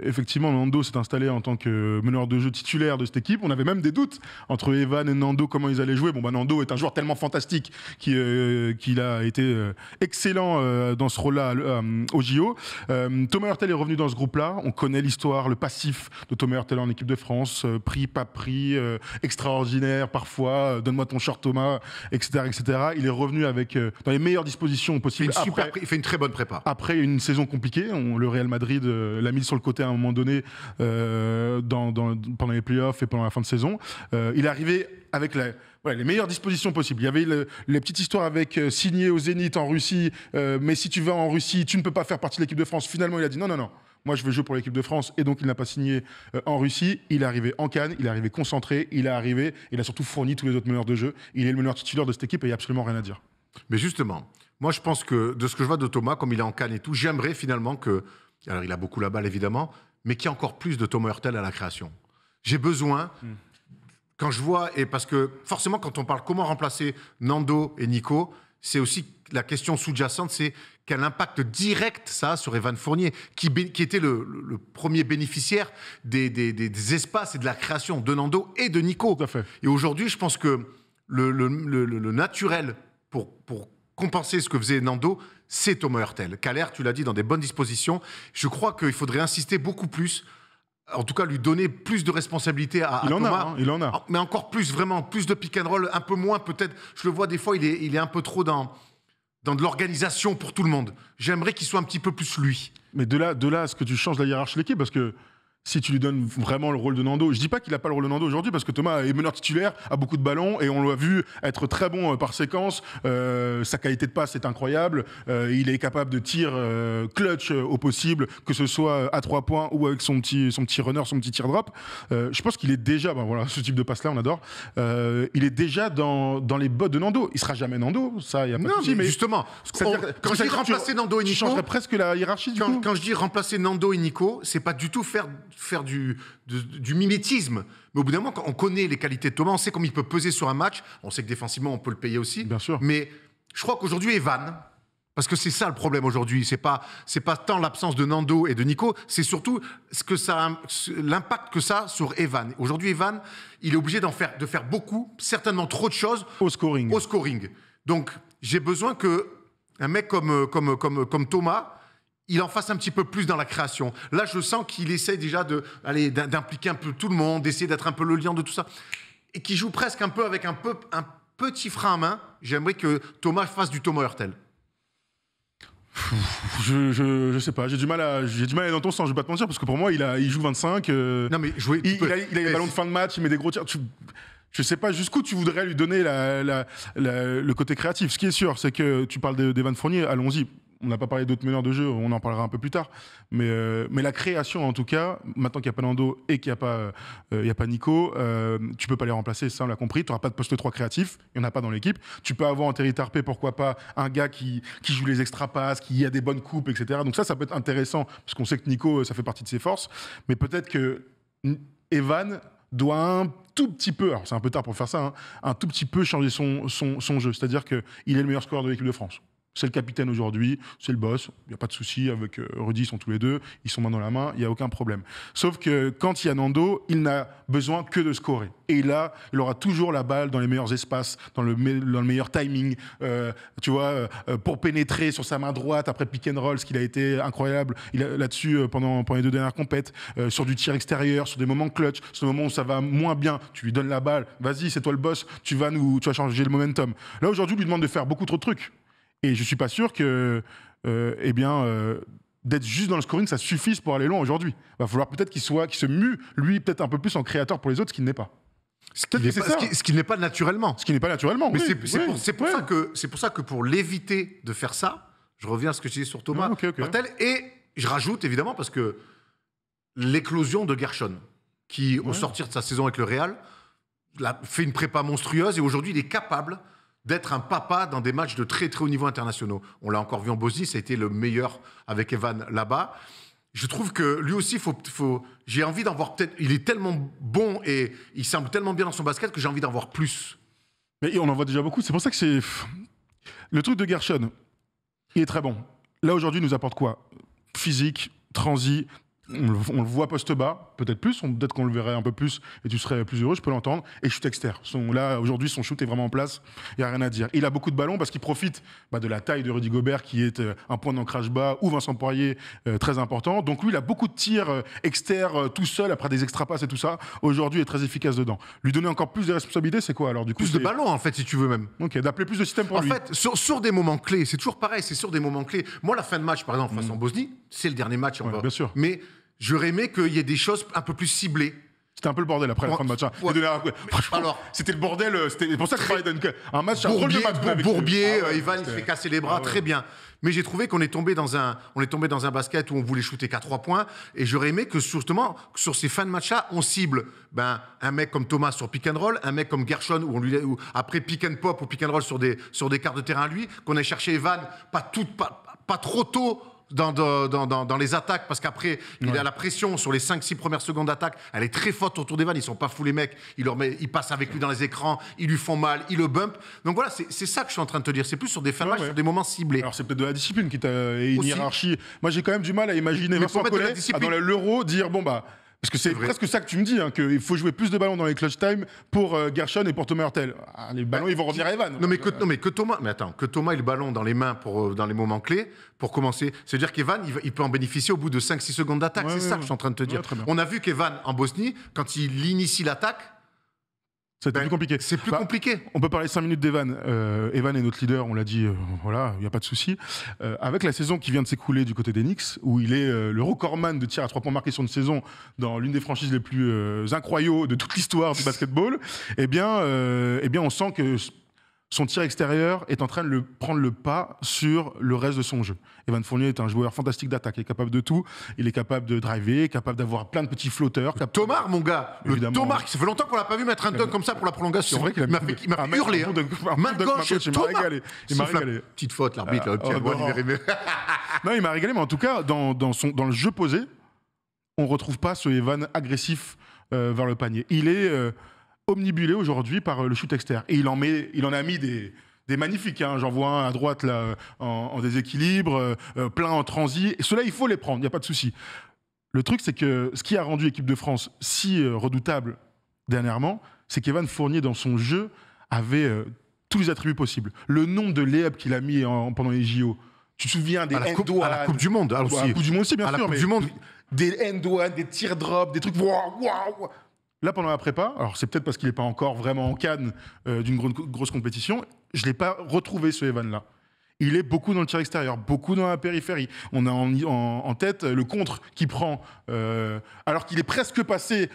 effectivement, Nando s'est installé en tant que meneur de jeu titulaire de cette équipe. On avait même des doutes entre Evan et Nando, comment ils allaient jouer. Nando est un joueur tellement fantastique qu'il a été excellent dans ce rôle-là au JO. Thomas Hurtel est revenu dans ce groupe-là. On connaît l'histoire, le passif de Thomas Hurtel en équipe de France, pris, pas pris, extraordinaire parfois, donne-moi ton short Thomas, etc. Il est revenu avec dans les meilleures dispositions possibles. Il fait une très bonne prépa. Après une saison compliquée, le Real Madrid l'a mis sur le côté à un moment donné pendant les playoffs et pendant la fin de saison. Il est arrivé avec les meilleures dispositions possibles. Il y avait les petites histoires avec signé au Zénith en Russie, mais si tu vas en Russie, tu ne peux pas faire partie de l'équipe de France. Finalement, il a dit non. Moi, je veux jouer pour l'équipe de France, et donc il n'a pas signé en Russie. Il est arrivé en Cannes, il est arrivé concentré, il a surtout fourni tous les autres meneurs de jeu. Il est le meneur titulaire de cette équipe et il n'y a absolument rien à dire. Mais justement, moi je pense que de ce que je vois de Thomas, comme il est en Cannes et tout, j'aimerais finalement que, alors il a beaucoup la balle évidemment, mais qu'il y ait encore plus de Thomas Hurtel à la création. J'ai besoin, quand je vois, et parce que forcément quand on parle comment remplacer Nando et Nico, c'est aussi la question sous-jacente, c'est quel impact direct ça a sur Evan Fournier, qui était le premier bénéficiaire des espaces et de la création de Nando et de Nico. Tout à fait. Et aujourd'hui, je pense que le naturel pour compenser ce que faisait Nando, c'est Thomas Hurtel. Caler, tu l'as dit, dans des bonnes dispositions. Je crois qu'il faudrait insister beaucoup plus en tout cas lui donner plus de responsabilités à Il en Thomas. a, hein, il en a. Mais encore plus, vraiment, plus de pick and roll, un peu moins peut-être. Je le vois des fois, il est un peu trop dans de l'organisation pour tout le monde. J'aimerais qu'il soit un petit peu plus lui. Mais de là à ce que tu changes la hiérarchie de l'équipe, parce que si tu lui donnes vraiment le rôle de Nando, je dis pas qu'il n'a pas le rôle de Nando aujourd'hui, parce que Thomas est meneur titulaire, a beaucoup de ballons, et on l'a vu être très bon par séquence. Sa qualité de passe est incroyable. Il est capable de tir clutch au possible, que ce soit à 3 points ou avec son petit runner, son petit tir drop. Je pense qu'il est déjà, voilà, ce type de passe-là, on adore. Il est déjà dans les bottes de Nando. Il sera jamais Nando, ça, il n'y a pas de souci. Mais justement, quand je dis remplacer Nando et tu Nico, changerais presque la hiérarchie du coup. Quand je dis remplacer Nando et Nico, c'est pas du tout faire du mimétisme. Mais au bout d'un moment, quand on connaît les qualités de Thomas, on sait comment il peut peser sur un match. On sait que défensivement, on peut le payer aussi. Bien sûr. Mais je crois qu'aujourd'hui, Evan, parce que c'est ça le problème aujourd'hui, c'est pas tant l'absence de Nando et de Nico, c'est surtout l'impact que ça a sur Evan. Aujourd'hui, Evan, il est obligé de faire beaucoup, certainement trop de choses Au scoring. Donc, j'ai besoin qu'un mec comme Thomas, il en fasse un petit peu plus dans la création. Là, je sens qu'il essaie déjà d'impliquer un peu tout le monde, d'essayer d'être un peu le lien de tout ça. Et qu'il joue presque un peu avec un petit frein à main. J'aimerais que Thomas fasse du Thomas Hurtel. Je sais pas, j'ai du mal à aller dans ton sens, je vais pas te mentir, parce que pour moi, il joue 25. Non, mais il a les ballons de fin de match, il met des gros tirs. Je sais pas jusqu'où tu voudrais lui donner le côté créatif. Ce qui est sûr, c'est que tu parles d'Evan Fournier, allons-y. On n'a pas parlé d'autres meneurs de jeu, on en parlera un peu plus tard. Mais la création, en tout cas, maintenant qu'il n'y a pas Nando et qu'il n'y a pas Nico, tu peux pas les remplacer, ça on l'a compris. Tu n'auras pas de poste 3 créatif, il n'y en a pas dans l'équipe. Tu peux avoir en Terry Tarpé, pourquoi pas, un gars qui joue les extra passes, qui a des bonnes coupes, etc. Donc ça peut être intéressant, parce qu'on sait que Nico, ça fait partie de ses forces. Mais peut-être que Evan doit un tout petit peu, alors c'est un peu tard pour faire ça, hein, un tout petit peu changer son jeu. C'est-à-dire qu'il est le meilleur scoreur de l'équipe de France. C'est le capitaine aujourd'hui, c'est le boss, il n'y a pas de souci, avec Rudy, ils sont tous les deux, ils sont main dans la main, il n'y a aucun problème. Sauf que quand il y a Nando, il n'a besoin que de scorer. Et là, il aura toujours la balle dans les meilleurs espaces, dans le meilleur timing, tu vois, pour pénétrer sur sa main droite, après pick and roll, ce qu'il a été incroyable là-dessus pendant les 2 dernières compètes, sur du tir extérieur, sur des moments clutch, sur des moments où ça va moins bien, tu lui donnes la balle, vas-y, c'est toi le boss, tu vas changer le momentum. Là, aujourd'hui, il lui demande de faire beaucoup trop de trucs. Et je suis pas sûr que, d'être juste dans le scoring, ça suffise pour aller loin aujourd'hui. Il va falloir peut-être qu'il se mue, lui, peut-être un peu plus en créateur pour les autres, ce qu'il n'est pas. Ce qui n'est pas naturellement. Ce qui n'est pas naturellement. Mais oui, c'est pour ça que pour l'éviter de faire ça, je reviens à ce que je disais sur Thomas Hurtel, et je rajoute évidemment parce que l'éclosion de Gershon, qui au sortir de sa saison avec le Real, fait une prépa monstrueuse et aujourd'hui il est capable d'être un papa dans des matchs de très très haut niveau internationaux. On l'a encore vu en Bosnie, ça a été le meilleur avec Evan là-bas. Je trouve que lui aussi, j'ai envie d'en voir peut-être. Il est tellement bon et il semble tellement bien dans son basket que j'ai envie d'en voir plus. Mais on en voit déjà beaucoup. C'est pour ça que c'est le truc de Gershon. Il est très bon. Là aujourd'hui, il nous apporte quoi? Physique, transi. On le voit poste bas, peut-être plus, peut-être qu'on le verrait un peu plus et tu serais plus heureux, je peux l'entendre. Et shoot externe. Là, aujourd'hui, son shoot est vraiment en place, il n'y a rien à dire. Il a beaucoup de ballons parce qu'il profite de la taille de Rudy Gobert qui est un point d'ancrage bas, ou Vincent Poirier, très important. Donc lui, il a beaucoup de tirs externes tout seul, après des extra passes et tout ça. Aujourd'hui, il est très efficace dedans. Lui donner encore plus de responsabilités, c'est quoi alors du coup? Plus de ballons, en fait, si tu veux même. Ok, d'appeler plus de système pour lui. En fait, sur des moments clés, c'est toujours pareil, c'est sur des moments clés. Moi, la fin de match, par exemple, face en Bosnie, c'est le dernier match. Bien sûr. Mais j'aurais aimé qu'il y ait des choses un peu plus ciblées. C'était un peu le bordel après la fin de match. Alors, c'était le bordel. C'est pour ça que je parlais d'un match. Bourbier, Ivan, il se fait casser les bras, très bien. Mais j'ai trouvé qu'on est tombé dans un basket où on voulait shooter qu'à 3 points. Et j'aurais aimé que justement, sur ces fins de match-là, on cible un mec comme Thomas sur pick and roll, un mec comme Gershon où après pick and pop ou pick and roll sur des quarts de terrain à lui, qu'on ait cherché Evan pas trop tôt dans les attaques, parce qu'après, il a la pression sur les 5-6 premières secondes d'attaque. Elle est très forte autour d'Evan. Ils sont pas fous, les mecs. Ils passent avec lui dans les écrans. Ils lui font mal. Ils le bump. Donc voilà, c'est ça que je suis en train de te dire. C'est plus sur des fins de match, sur des moments ciblés. Alors, c'est peut-être de la discipline qui t'a une hiérarchie. Moi, j'ai quand même du mal à imaginer Vincent Collet dans l'Euro dire Parce que c'est vrai. presque ça que tu me dis, hein, qu'il faut jouer plus de ballons dans les clutch time pour Gershon et pour Thomas Hurtel. Ah, les ballons, ils vont revenir à Evan. Non mais que Thomas ait le ballon dans les mains dans les moments clés pour commencer. C'est-à-dire qu'Evan, il peut en bénéficier au bout de 5-6 secondes d'attaque. Ouais, c'est ouais, ça ouais. que je suis en train de te dire. Ouais, très bien. On a vu qu'Evan, en Bosnie, quand il initie l'attaque, C'était plus compliqué. c'est plus Bah, compliqué. On peut parler 5 minutes d'Evan. Evan est notre leader, on l'a dit, voilà, il n'y a pas de souci. Avec la saison qui vient de s'écouler du côté des Knicks, où il est le recordman de tirs à 3 points marqués sur une saison dans l'une des franchises les plus incroyables de toute l'histoire du basketball, eh bien, on sent que son tir extérieur est en train de prendre le pas sur le reste de son jeu. Evan Fournier est un joueur fantastique d'attaque, il est capable de tout, il est capable de driver, capable d'avoir plein de petits flotteurs. Tomar, mon gars, Évidemment. le Tomar, ça fait longtemps qu'on l'a pas vu mettre un dunk comme ça pour la prolongation. C'est vrai qu'il il m'a fait hurler. Main gauche, il m'a Tomar. régalé. Il m'a Souffle la régalé. petite faute, l'arbitre, là, le petit oh, doigt non. libéré. Non, il m'a régalé, mais en tout cas, dans le jeu posé, on ne retrouve pas ce Evan agressif vers le panier. Il est omnibulé aujourd'hui par le shoot externe. Et il en a mis des magnifiques. Hein. J'en vois un à droite là, en déséquilibre, plein en transi. Et ceux-là, il faut les prendre, il n'y a pas de souci. Le truc, c'est que ce qui a rendu l'équipe de France si redoutable dernièrement, c'est qu'Evan Fournier, dans son jeu, avait tous les attributs possibles. Le nombre de lay-ups qu'il a mis pendant les JO. Tu te souviens des À la end-one, Coupe du Monde, à la Coupe du Monde aussi, bien à la sûr. Coupe mais du Monde. des end-one, des tirs drop, des trucs. Waouh. Là, pendant la prépa, alors c'est peut-être parce qu'il n'est pas encore vraiment en canne d'une grosse compétition, je ne l'ai pas retrouvé ce Evan-là. Il est beaucoup dans le tir extérieur, beaucoup dans la périphérie. On a en tête le contre qui prend, alors qu'il est presque passé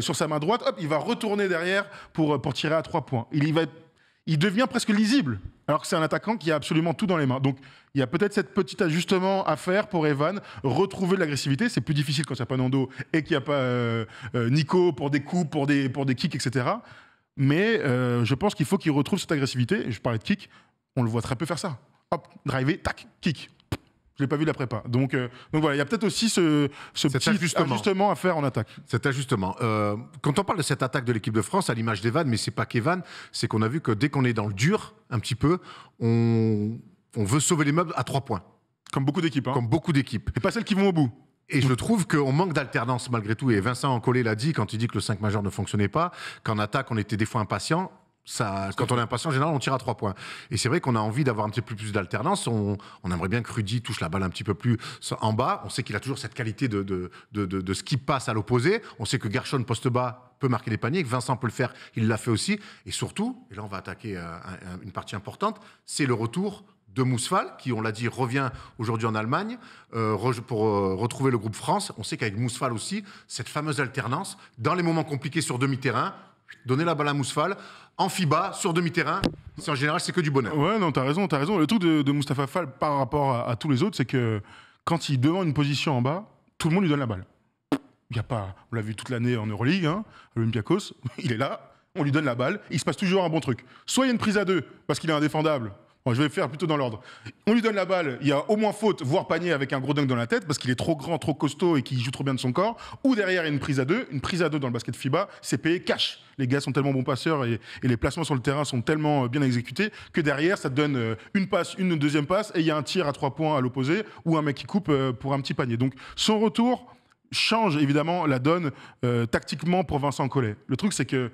sur sa main droite, hop, il va retourner derrière pour tirer à 3 points. Il devient presque lisible, alors que c'est un attaquant qui a absolument tout dans les mains. Donc, il y a peut-être cette petit ajustement à faire pour Evan, retrouver de l'agressivité. C'est plus difficile quand il n'y a pas Nando et qu'il n'y a pas Nico pour des coups, pour des kicks, etc. Mais je pense qu'il faut qu'il retrouve cette agressivité. Et je parlais de kick, on le voit très peu faire ça. Hop, driver, tac, kick. Je l'ai pas vu la prépa. Donc voilà, il y a peut-être aussi ce petit ajustement à faire en attaque. Cet ajustement. Quand on parle de cette attaque de l'équipe de France, à l'image d'Evan, mais c'est pas qu'Evan, c'est qu'on a vu que dès qu'on est dans le dur, un petit peu, on veut sauver les meubles à 3 points. Comme beaucoup d'équipes. Hein. Comme beaucoup d'équipes. Et pas celles qui vont au bout. Et je trouve qu'on manque d'alternance malgré tout. Et Vincent Ancolé l'a dit quand il dit que le 5 majeur ne fonctionnait pas, qu'en attaque, on était des fois impatient. Quand on est impatient, en général, on tire à 3 points. Et c'est vrai qu'on a envie d'avoir un petit peu plus d'alternance. On aimerait bien que Rudy touche la balle un petit peu plus en bas. On sait qu'il a toujours cette qualité de ce qui passe à l'opposé. On sait que Gershon, poste bas, peut marquer des paniers, que Vincent peut le faire, il l'a fait aussi. Et surtout, et là on va attaquer une partie importante, c'est le retour de Mousfal, qui, on l'a dit, revient aujourd'hui en Allemagne pour retrouver le groupe France. On sait qu'avec Mousfal aussi, cette fameuse alternance, dans les moments compliqués sur demi-terrain, donner la balle à Mousfal, en FIBA, sur demi-terrain, en général, c'est que du bonheur. Ouais, non, t'as raison. Le truc de Mustapha Fall par rapport à tous les autres, c'est que quand il demande une position en bas, tout le monde lui donne la balle. Il y a pas, on l'a vu toute l'année en Euroleague, hein, Olympiakos, il est là, on lui donne la balle, il se passe toujours un bon truc. Soit il y a une prise à 2, parce qu'il est indéfendable. Bon, je vais faire plutôt dans l'ordre. On lui donne la balle, il y a au moins faute, voire panier avec un gros dunk dans la tête, parce qu'il est trop grand, trop costaud et qu'il joue trop bien de son corps. Ou derrière, il y a une prise à 2. Une prise à 2 dans le basket FIBA, c'est payé cash. Les gars sont tellement bons passeurs et les placements sur le terrain sont tellement bien exécutés que derrière, ça te donne une passe, une deuxième passe, et il y a un tir à 3 points à l'opposé, ou un mec qui coupe pour un petit panier. Donc, son retour change évidemment la donne tactiquement pour Vincent Collet. Le truc, c'est que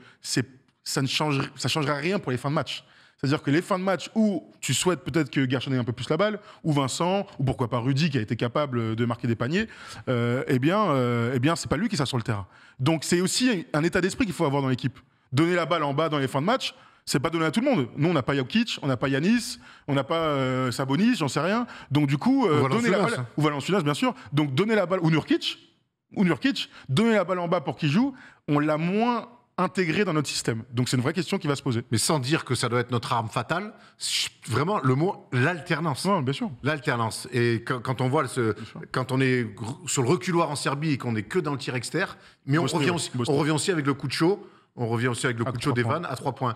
ça ne changera rien pour les fins de match. C'est-à-dire que les fins de match où tu souhaites peut-être que Gershon ait un peu plus la balle, ou Vincent, ou pourquoi pas Rudy qui a été capable de marquer des paniers, eh bien, c'est pas lui qui sera sur le terrain. Donc c'est aussi un état d'esprit qu'il faut avoir dans l'équipe. Donner la balle en bas dans les fins de match, c'est pas donné à tout le monde. Nous, on n'a pas Jokic, on n'a pas Yanis, on n'a pas Sabonis, j'en sais rien. Donc du coup, donner la balle, ou Valanciunas bien sûr. Donc donner la balle, ou Nurkic, donner la balle en bas pour qu'il joue, on l'a moins intégré dans notre système. Donc c'est une vraie question qui va se poser. Mais sans dire que ça doit être notre arme fatale, vraiment le mot, l'alternance. Non, bien sûr. L'alternance. Et quand on voit quand on est sur le reculoir en Serbie et qu'on n'est que dans le tir externe, mais on revient aussi avec le coup de chaud, d'Evan à 3 points.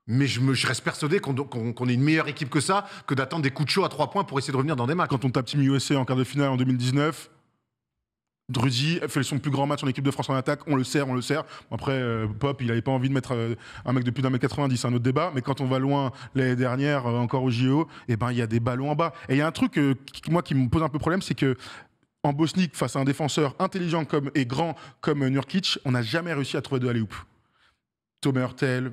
Mais je reste persuadé qu'on est une meilleure équipe que ça, que d'attendre des coups de chaud à 3 points pour essayer de revenir dans des matchs. Quand on tape Team USA en quart de finale en 2019, Rudy fait son plus grand match en équipe de France en attaque, on le sert. Après, Pop, il n'avait pas envie de mettre un mec de plus d'1m90, c'est un autre débat, mais quand on va loin l'année dernière, encore au JO, eh ben, il y a des ballons en bas. Et il y a un truc moi qui me pose un peu problème, c'est que en Bosnie, face à un défenseur intelligent et grand comme Nurkic, on n'a jamais réussi à trouver de alley-oop. Thomas Hurtel,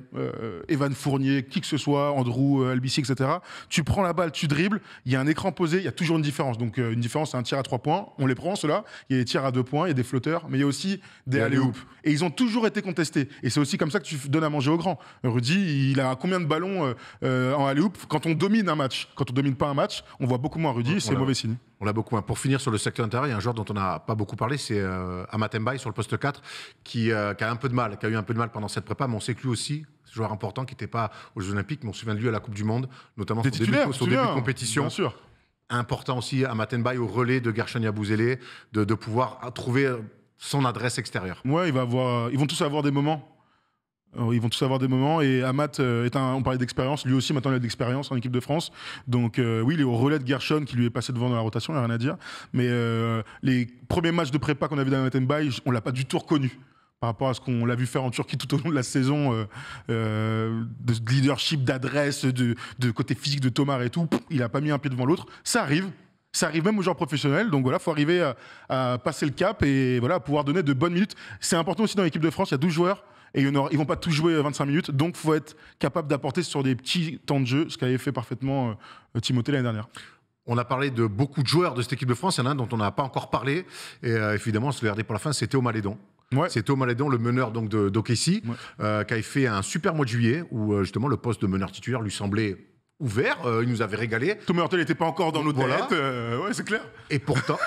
Evan Fournier, qui que ce soit, Andrew Albici, etc. Tu prends la balle, tu dribbles, il y a un écran posé, il y a toujours une différence. Donc une différence, c'est un tir à 3 points, on les prend ceux-là, il y a des tirs à 2 points, il y a des flotteurs, mais il y a aussi des alley-oop. Et ils ont toujours été contestés. Et c'est aussi comme ça que tu donnes à manger aux grands. Rudy, il a combien de ballons en alley-oop quand on domine un match? Quand on domine pas un match, on voit beaucoup moins Rudy, c'est mauvais signe. On l'a beaucoup. Pour finir sur le secteur intérieur, il y a un joueur dont on n'a pas beaucoup parlé, c'est Amat Mbaye sur le poste 4, qui a un peu de mal, qui a eu un peu de mal pendant cette prépa, mais on sait que lui aussi, c'est un joueur important qui n'était pas aux Jeux Olympiques, mais on se souvient de lui à la Coupe du Monde, notamment son début de compétition. Bien sûr. Important aussi, Amat Mbaye au relais de Gershon Yabusele, de pouvoir trouver son adresse extérieure. Ouais, ils vont tous avoir des moments. Ils vont tous avoir des moments et Amat on parlait d'expérience, lui aussi maintenant il a de l'expérience en équipe de France, donc oui il est au relais de Gershon qui lui est passé devant dans la rotation, il n'y a rien à dire, mais les premiers matchs de prépa qu'on a vu d'Amat Mbaye, on l'a pas du tout reconnu par rapport à ce qu'on l'a vu faire en Turquie tout au long de la saison, de leadership, d'adresse, de côté physique de Thomas et tout, il a pas mis un pied devant l'autre, ça arrive même aux joueurs professionnels, donc voilà, il faut arriver à passer le cap et voilà, à pouvoir donner de bonnes minutes. C'est important aussi dans l'équipe de France, il y a 12 joueurs, et ils vont pas tous jouer 25 minutes, donc il faut être capable d'apporter sur des petits temps de jeu, ce qu'avait fait parfaitement Timothée l'année dernière. On a parlé de beaucoup de joueurs de cette équipe de France, il y en a un dont on n'a pas encore parlé, et évidemment on se le gardait pour la fin, c'est Théo Malédon. Ouais. C'est Théo Malédon, le meneur donc d'OKC, qui avait fait un super mois de juillet, où justement le poste de meneur titulaire lui semblait ouvert, il nous avait régalé. Thomas Hurtel n'était pas encore dans nos têtes, ouais, c'est clair. Et pourtant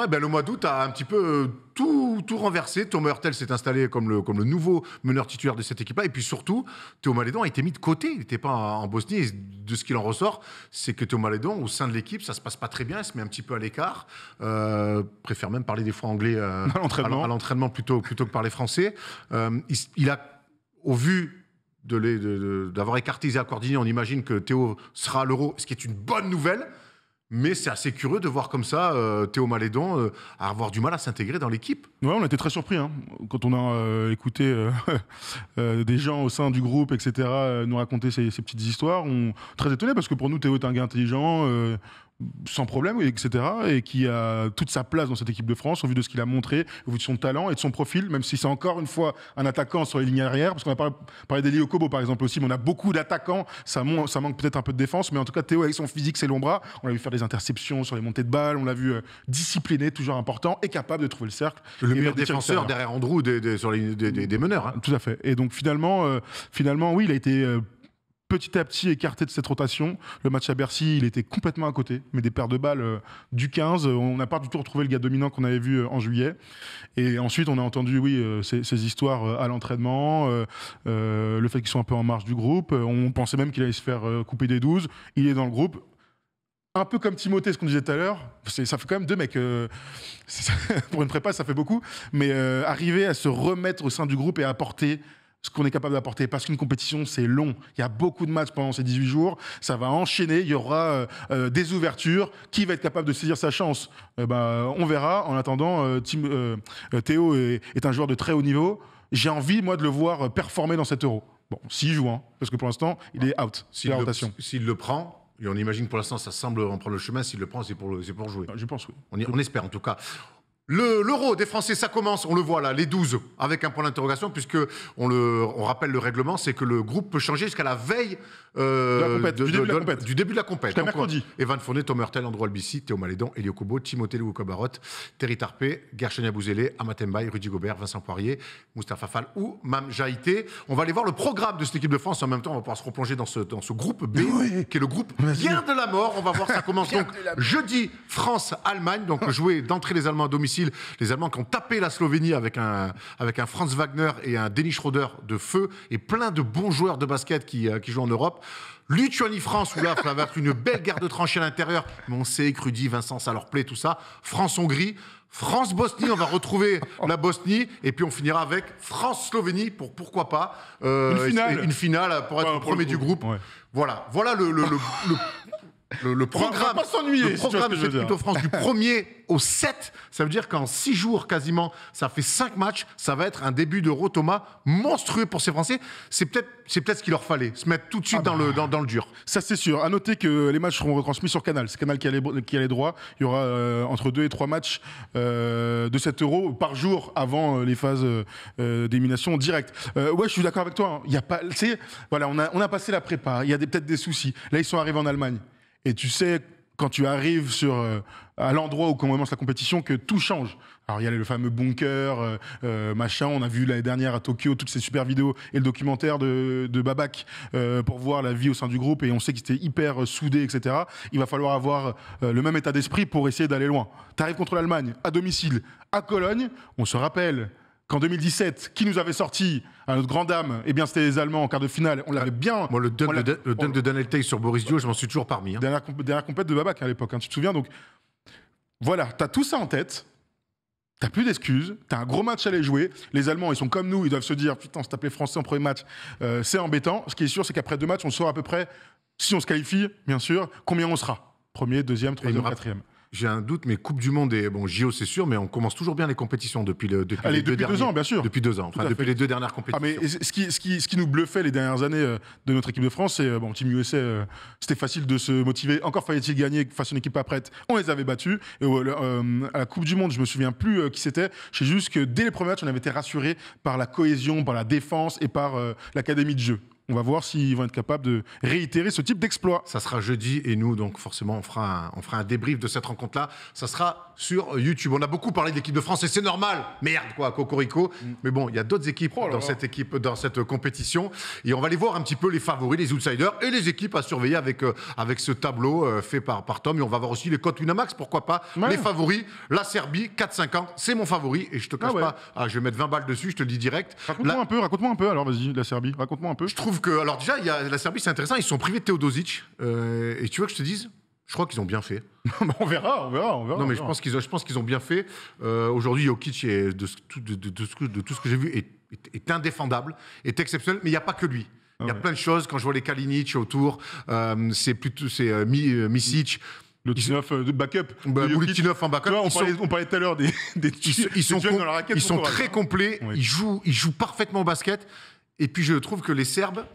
le mois d'août a un petit peu tout renversé. Thomas Hurtel s'est installé comme le nouveau meneur titulaire de cette équipe-là. Et puis surtout, Théo Malédon a été mis de côté. Il n'était pas en Bosnie. Et de ce qu'il en ressort, c'est que Théo Malédon, au sein de l'équipe, ça ne se passe pas très bien. Il se met un petit peu à l'écart. Préfère même parler des fois anglais à l'entraînement plutôt que parler français. Il a, au vu d'avoir écarté Isaiah Cordini, on imagine que Théo sera à l'Euro, ce qui est une bonne nouvelle, mais c'est assez curieux de voir comme ça Théo Malédon avoir du mal à s'intégrer dans l'équipe. Ouais, on a été très surpris quand on a écouté des gens au sein du groupe, etc., nous raconter ces petites histoires. On très étonnés parce que pour nous, Théo est un gars intelligent, sans problème, etc., et qui a toute sa place dans cette équipe de France au vu de ce qu'il a montré, au vu de son talent et de son profil, même si c'est encore une fois un attaquant sur les lignes arrière, parce qu'on a parlé d'Eli Okobo par exemple aussi, mais on a beaucoup d'attaquants, ça manque peut-être un peu de défense, mais en tout cas Théo avec son physique, ses longs bras, on l'a vu faire des interceptions sur les montées de balles, on l'a vu discipliné, toujours important, et capable de trouver le cercle. Le meilleur défenseur derrière Andrew sur des meneurs. Hein. Tout à fait. Et donc finalement oui, il a été petit à petit écarté de cette rotation. Le match à Bercy, il était complètement à côté, mais des paires de balles du 15. On n'a pas du tout retrouvé le gars dominant qu'on avait vu en juillet. Et ensuite, on a entendu, ces histoires à l'entraînement, le fait qu'ils sont un peu en marge du groupe. On pensait même qu'il allait se faire couper des 12. Il est dans le groupe. Un peu comme Timothée, ce qu'on disait tout à l'heure, ça fait quand même 2 mecs. Pour une prépa, ça fait beaucoup. Mais arriver à se remettre au sein du groupe et à apporter ce qu'on est capable d'apporter, parce qu'une compétition, c'est long. Il y a beaucoup de matchs pendant ces 18 jours. Ça va enchaîner. Il y aura des ouvertures. Qui va être capable de saisir sa chance? On verra. En attendant, Théo est un joueur de très haut niveau. J'ai envie, moi, de le voir performer dans cet Euro. Bon, s'il joue, parce que pour l'instant, il est out. S'il le prend, et on imagine pour l'instant, ça semble en prendre le chemin. S'il le prend, c'est pour jouer. Je pense, oui. On espère, en tout cas. L'Euro des Français, ça commence, on le voit là, les 12, avec un point d'interrogation, puisque on rappelle le règlement, c'est que le groupe peut changer jusqu'à la veille du début de la compète. Jusqu'à mercredi. Evan Fournier, Thomas Hurtel, Andrew Albici, Théo Malédon, Eli Okobo, Timothée Louko-Barot, Terry Tarpé, Gershon Yabusele, Amat Mbaye, Rudy Gobert, Vincent Poirier, Moustapha Fall ou Mam Jaïté. On va aller voir le programme de cette équipe de France. En même temps, on va pouvoir se replonger dans ce groupe B, qui est le groupe bien de la mort. On va voir, ça commence donc jeudi, France-Allemagne. Donc jouer d'entrée les Allemands à domicile. Les Allemands qui ont tapé la Slovénie avec un Franz Wagner et un Dennis Schroeder de feu et plein de bons joueurs de basket qui jouent en Europe. Lituanie-France, où là, ça va être une belle guerre de tranchées à l'intérieur. Mais on sait que Rudy, Vincent, ça leur plaît, tout ça. France-Hongrie. France-Bosnie, on va retrouver la Bosnie. Et puis on finira avec France-Slovénie pour pourquoi pas. Une finale pour être le premier du groupe. Ouais. Voilà Le programme, on va pas s'ennuyer, le si tu vois ce programme que je veux Fête dire. France du 1er au 7, ça veut dire qu'en 6 jours quasiment, ça fait 5 matchs, ça va être un début d'Euro, Thomas, monstrueux pour ces Français. C'est peut-être ce qu'il leur fallait, se mettre tout de suite dans le dur. Ça, c'est sûr. À noter que les matchs seront retransmis sur Canal. C'est Canal qui a les droits. Il y aura entre 2 et 3 matchs de 7 € par jour avant les phases d'élimination directe. Ouais, je suis d'accord avec toi. Hein. Il y a pas, voilà, on a passé la prépa. Il y a peut-être des soucis. Là, ils sont arrivés en Allemagne. Et tu sais, quand tu arrives à l'endroit où commence la compétition, que tout change. Alors, il y a le fameux bunker, machin. On a vu l'année dernière à Tokyo toutes ces super vidéos et le documentaire de Babac pour voir la vie au sein du groupe. Et on sait qu'ils étaient hyper soudés, etc. Il va falloir avoir le même état d'esprit pour essayer d'aller loin. Tu arrives contre l'Allemagne, à domicile, à Cologne. On se rappelle qu'en 2017, qui nous avait sorti à notre grande dame, eh bien, c'était les Allemands en quart de finale. On l'avait bien. Moi, le dunk de Daniel Tay sur Boris Dio, je m'en suis toujours parmi. Hein. Dernière compète de Babac à l'époque, hein, tu te souviens. Donc, voilà, t'as tout ça en tête. T'as plus d'excuses, t'as un gros match à aller jouer. Les Allemands, ils sont comme nous, ils doivent se dire putain, on se tape les Français en premier match, c'est embêtant. Ce qui est sûr, c'est qu'après 2 matchs, on saura à peu près, si on se qualifie, bien sûr, combien on sera. Premier, deuxième, troisième, quatrième. J'ai un doute, mais Coupe du Monde et JO, c'est sûr, mais on commence toujours bien les compétitions depuis les 2 ans, bien sûr. Depuis 2 ans, enfin, depuis les 2 dernières compétitions. Ah, mais ce qui nous bluffait les dernières années de notre équipe de France, c'est Team USA, c'était facile de se motiver. Encore fallait-il gagner face à une équipe pas prête. On les avait battus. Et, à la Coupe du Monde, je me souviens plus qui c'était. Je sais juste que dès les premiers matchs, on avait été rassurés par la cohésion, par la défense et par l'académie de jeu. On va voir s'ils vont être capables de réitérer ce type d'exploit. Ça sera jeudi et nous, donc forcément, on fera un débrief de cette rencontre-là. Ça sera sur YouTube. On a beaucoup parlé de l'équipe de France et c'est normal. Merde, quoi, cocorico. Mais bon, il y a d'autres équipes dans cette compétition. Et on va aller voir un petit peu les favoris, les outsiders et les équipes à surveiller avec ce tableau fait par Tom. Et on va voir aussi les cotes Winamax, pourquoi pas. Ouais. Les favoris, la Serbie, 4,50. C'est mon favori et je te cache pas. Je vais mettre 20 balles dessus, je te le dis direct. Raconte-moi un peu. Alors vas-y, la Serbie, raconte-moi un peu. Je trouve que, alors déjà, la Serbie, c'est intéressant. Ils sont privés de Teodosic. Et tu veux que je te dise, je crois qu'ils ont bien fait. on verra. Non, mais je pense qu'ils ont bien fait. Aujourd'hui, Jokic, de tout ce que j'ai vu, est indéfendable, est exceptionnel. Mais il n'y a pas que lui. Il y a plein de choses. Quand je vois les Kalinic autour, c'est Misic. Le Tinov de backup. Tinov en backup. On parlait tout à l'heure des ils sont jeunes dans la raquette. Ils sont très complets. Oui. Ils jouent parfaitement au basket. Et puis je trouve que les Serbes,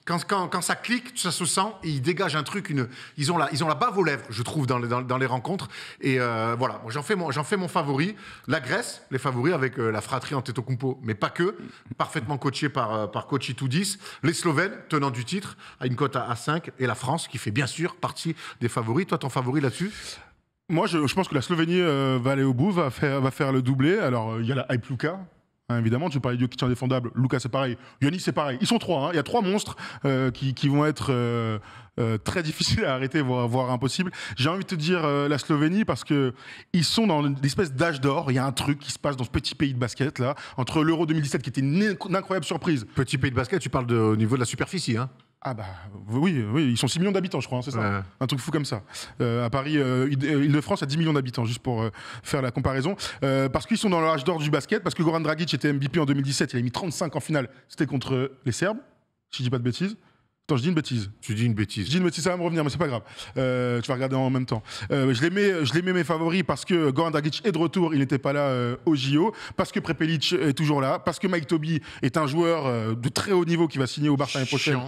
quand ça clique, ça se sent et ils dégagent un truc. Ils ont la bave aux lèvres, je trouve, dans les rencontres. Et voilà, moi, j'en fais mon favori. La Grèce, les favoris avec la fratrie Antetokounmpo, mais pas que, parfaitement coaché par coach Itoudis. Les Slovènes, tenants du titre, à une cote à 5. Et la France, qui fait bien sûr partie des favoris. Toi, ton favori là-dessus ? Moi, je pense que la Slovénie va aller au bout, va faire le doublé. Alors, il y a la hype Luka. Évidemment, tu parlais de Jokic indéfendable, Lucas c'est pareil, Giannis c'est pareil. Ils sont 3, il y a 3 monstres qui vont être très difficiles à arrêter, voire impossibles. J'ai envie de te dire la Slovénie parce qu'ils sont dans une espèce d'âge d'or. Il y a un truc qui se passe dans ce petit pays de basket là, entre l'Euro 2017 qui était une incroyable surprise. Petit pays de basket, tu parles au niveau de la superficie, hein ? Ah bah oui, ils sont 6 millions d'habitants je crois, c'est ça. Ouais. Un truc fou comme ça. À Paris, Île-de-France a 10 millions d'habitants, juste pour faire la comparaison. Parce qu'ils sont dans l'âge d'or du basket, parce que Goran Dragic était MVP en 2017, il a mis 35 en finale, c'était contre les Serbes, si je dis pas de bêtises. Attends, je dis une bêtise. Tu dis une bêtise. Je dis une bêtise, ça va me revenir, mais c'est pas grave. Tu vas regarder en même temps. Je les mets mes favoris parce que Goran Dragic est de retour, il n'était pas là au JO, parce que Prepelic est toujours là, parce que Mike Tobey est un joueur de très haut niveau qui va signer au Barça l'année prochaine.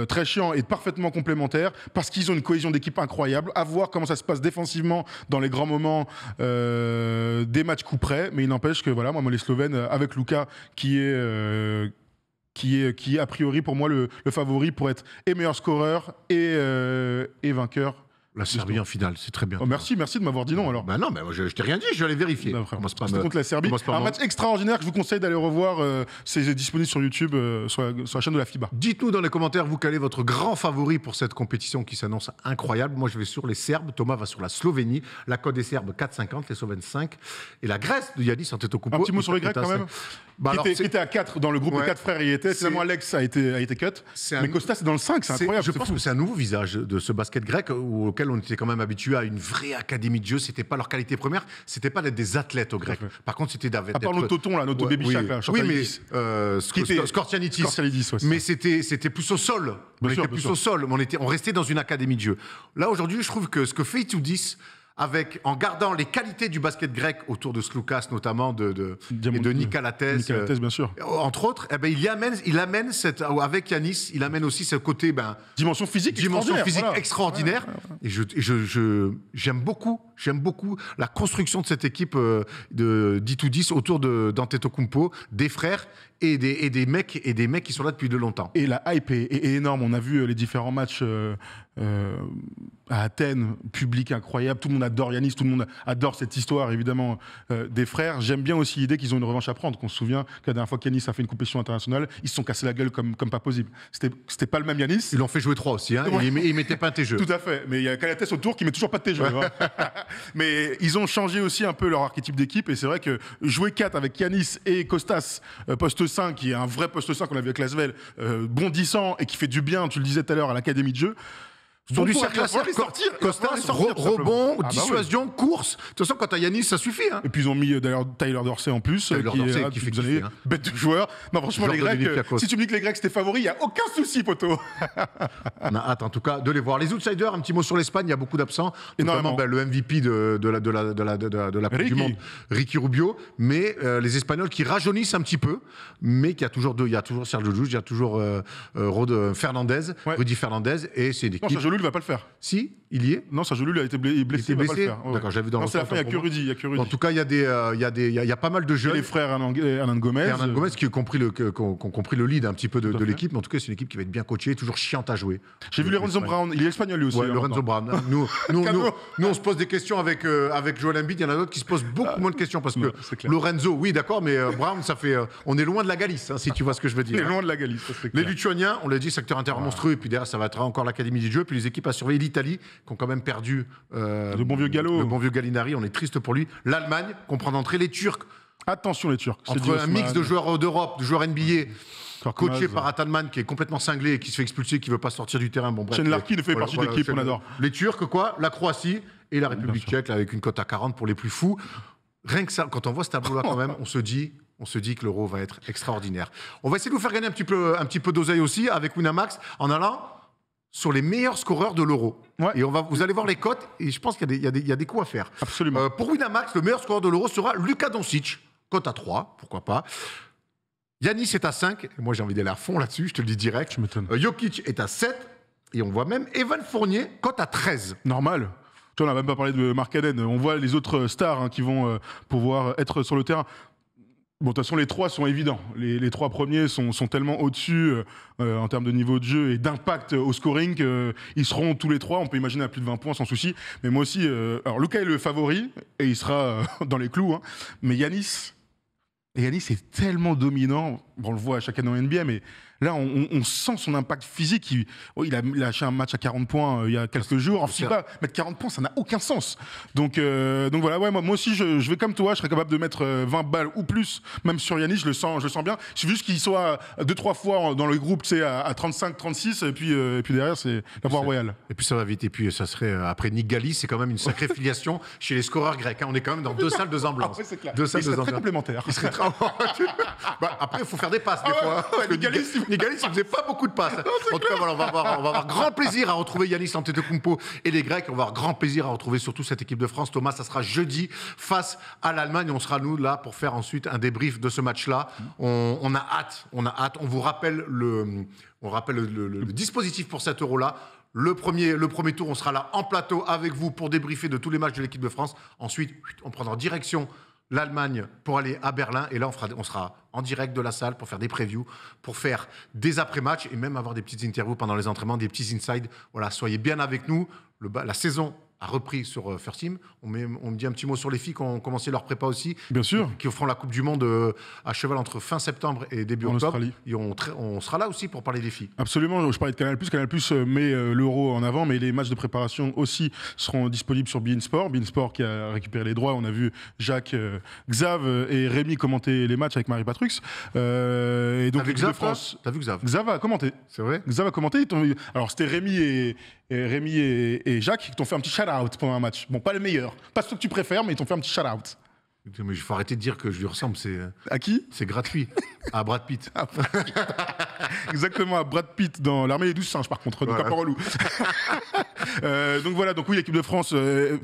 Très chiant et parfaitement complémentaire parce qu'ils ont une cohésion d'équipe incroyable. À voir comment ça se passe défensivement dans les grands moments des matchs coup près, mais il n'empêche que voilà, moi les Slovènes avec Luka qui est a priori pour moi le favori pour être et meilleur scoreur et vainqueur. La Serbie en finale, c'est très bien. Oh, merci de m'avoir dit non alors. Bah non, mais je t'ai rien dit, je vais aller vérifier. C'était contre la Serbie. Un match extraordinaire que je vous conseille d'aller revoir. C'est disponible sur YouTube, sur la chaîne de la FIBA. Dites-nous dans les commentaires, vous, quel est votre grand favori pour cette compétition qui s'annonce incroyable. Moi, je vais sur les Serbes. Thomas va sur la Slovénie. La cote des Serbes, 4,50. Les Slovènes, 5. Et la Grèce de Giannis Antetokounmpo. Un petit mot sur les Grecs quand même. Qui était à 4 dans le groupe, les 4 frères y étaient. Finalement, Alex a été cut. Mais Costa, c'est dans le 5, c'est incroyable. Je pense que c'est un nouveau visage de ce basket grec auquel Cassel, on était quand même habitué à une vraie académie de jeu. C'était pas leur qualité première, c'était pas d'être des athlètes au grec. Par contre, c'était d'être. À part notre tonton, là, notre baby Shaq, là, oui, mais Scortianidis, ouais, mais c'était plus au sol. On était plus au sol. On restait dans une académie de jeu. Là, aujourd'hui, je trouve que ce que fait Itoudis, en gardant les qualités du basket grec autour de Sloukas notamment et de Nikalates, bien sûr. Entre autres, eh ben, il amène avec Yanis, il amène aussi ce côté dimension physique extraordinaire. Et j'aime beaucoup la construction de cette équipe d'Itoudis autour d'Antetokounmpo, des frères et des mecs qui sont là depuis de longtemps. Et la hype est énorme. On a vu les différents matchs à Athènes, public incroyable. Tout le monde adore Yanis, tout le monde adore cette histoire, évidemment, des frères. J'aime bien aussi l'idée qu'ils ont une revanche à prendre. Qu'on se souvient que la dernière fois qu'Yanis a fait une compétition internationale, ils se sont cassés la gueule comme pas possible. C'était pas le même Yanis. Ils l'ont fait jouer 3 aussi, hein. Ouais. Ils mettaient pas un jeux. Tout à fait. Mais il y a Calates autour qui met toujours pas de jeux. Ouais. Mais ils ont changé aussi un peu leur archétype d'équipe. Et c'est vrai que jouer 4 avec Yanis et Kostas, poste 5, qui est un vrai poste 5 qu'on a vu avec Lasvel, bondissant et qui fait du bien, tu le disais tout à l'heure, à l'académie de jeu. Sur du cercle à cercle, Kostas, rebond, dissuasion, course. De toute façon, quand t'as Yanis, ça suffit. Hein. Et puis ils ont mis d'ailleurs Tyler Dorsey en plus, qui fait kiffer, hein. Bête de joueur. Non, franchement, les Grecs, si tu me dis que les Grecs c'était favori, il n'y a aucun souci, poteau. On a hâte en tout cas de les voir. Les outsiders, un petit mot sur l'Espagne, il y a beaucoup d'absents. Notamment le MVP de la Coupe du Monde, Ricky Rubio. Mais les Espagnols qui rajeunissent un petit peu, mais il y a toujours Sergio Llull, il y a toujours Fernandez, Rudy Fernandez, et c'est une équipe. Il va pas le faire. Si, il y est. Non, Sergio Llull a été blessé. Il va pas le faire. D'accord, j'avais vu dans le. Non, c'est la fin. Il y a que Rudy. En tout cas, il y a pas mal de jeunes. Les frères Hernan Gomez. Hernan Gomez qui ont compris le lead un petit peu de l'équipe. Mais en tout cas, c'est une équipe qui va être bien coachée, toujours chiante à jouer. J'ai vu Lorenzo Brown. Il est espagnol lui aussi. Ouais, Lorenzo Brown. Nous, on se pose des questions avec Joel Embiid. Il y en a d'autres qui se posent beaucoup moins de questions parce que Lorenzo, oui, d'accord, mais Brown, ça fait. On est loin de la Galice, si tu vois ce que je veux dire. On est loin de la Galice. Les Lituaniens, on l'a dit, secteur intérieur monstrueux. Et puis derrière, ça va être encore l'académie du jeu. Puis les équipes à surveiller, l'Italie, qui ont quand même perdu le bon vieux Gallo. Le bon vieux Gallinari, on est triste pour lui. L'Allemagne, qu'on prend d'entrée, les Turcs. Attention les Turcs. Entre un mix de joueurs d'Europe, de joueurs NBA, coaché par Atanman, qui est complètement cinglé et qui se fait expulser, qui ne veut pas sortir du terrain. Bon, bref. Chen Larkin fait partie de l'équipe, on adore. Les Turcs, la Croatie et la République tchèque, avec une cote à 40 pour les plus fous. Rien que ça, quand on voit ce tableau-là, quand même, on se dit que l'euro va être extraordinaire. On va essayer de vous faire gagner un petit peu d'oseille aussi avec Winamax en allant sur les meilleurs scoreurs de l'Euro. Ouais. Et vous allez voir les cotes, et je pense qu'il y a des coups à faire. Absolument. Pour Winamax, le meilleur scoreur de l'Euro sera Luka Doncic, cote à 3, pourquoi pas. Yanis est à 5, et moi j'ai envie d'aller à fond là-dessus, je te le dis direct. Tu m'étonnes. Jokic est à 7, et on voit même Evan Fournier, cote à 13. Normal. Tu vois, on n'a même pas parlé de Mark Allen. On voit les autres stars qui vont pouvoir être sur le terrain. Bon, de toute façon, les 3 sont évidents. Les 3 premiers sont tellement au-dessus en termes de niveau de jeu et d'impact au scoring qu'ils seront tous les 3. On peut imaginer à plus de 20 points sans souci. Mais moi aussi, alors Luka est le favori et il sera dans les clous. Hein. Mais Yanis est tellement dominant. Bon, on le voit à chaque année en NBA, mais là, on sent son impact physique. Il a lâché un match à 40 points il y a quelques jours. En FIBA, mettre 40 points, ça n'a aucun sens. Donc voilà, ouais, moi aussi, je vais comme toi. Je serais capable de mettre 20 balles ou plus, même sur Yanis. Je le sens bien. Il suffit juste qu'il soit 2-3 fois dans le groupe, tu sais, à 35-36. Et puis derrière, c'est la voie royale. Et puis ça va vite. Et puis ça serait, après Nick Galli, c'est quand même une sacrée filiation chez les scoreurs grecs. Hein. On est quand même dans 2 salles, 2 ambulances. Après, c'est clair. 2 salles, 2 ambulances. Très complémentaire. Après, il faut faire des passes des fois. Nick Galli, il faisait pas beaucoup de passes. En tout cas, voilà, on va avoir grand plaisir à retrouver Yanis Antetokounmpo et les Grecs. On va avoir grand plaisir à retrouver surtout cette équipe de France. Thomas, ça sera jeudi face à l'Allemagne. On sera, nous, là, pour faire ensuite un débrief de ce match-là. On a hâte. On vous rappelle le dispositif pour cet Euro-là. Le premier tour, on sera là en plateau avec vous pour débriefer de tous les matchs de l'équipe de France. Ensuite, on prendra direction l'Allemagne pour aller à Berlin. Et là, on sera en direct de la salle pour faire des previews, pour faire des après-matchs et même avoir des petites interviews pendant les entraînements, des petits insides. Voilà, soyez bien avec nous. La saison a repris sur First Team. On me dit un petit mot sur les filles qui ont commencé leur prépa aussi. Bien sûr. Qui feront la Coupe du Monde à cheval entre fin septembre et début octobre. Et on sera là aussi pour parler des filles. Absolument. Je parlais de Canal+. Canal+ met l'Euro en avant, mais les matchs de préparation aussi seront disponibles sur beIN Sport. beIN Sport qui a récupéré les droits. On a vu Jacques, Xav et Rémi commenter les matchs avec Marie Patrux. Et donc l'équipe de France. T'as vu Xav? Xav a commenté. C'est vrai? Xav a commenté. Alors c'était Rémi Rémi et Jacques qui t'ont fait un petit shout-out pendant un match. Bon, pas le meilleur, pas ceux que tu préfères, mais ils t'ont fait un petit shout-out. Mais il faut arrêter de dire que je lui ressemble, À qui? c'est gratuit. À Brad Pitt. Exactement, à Brad Pitt dans l'Armée des 12 singes, par contre, donc un peu relou. Donc voilà, donc oui, l'équipe de France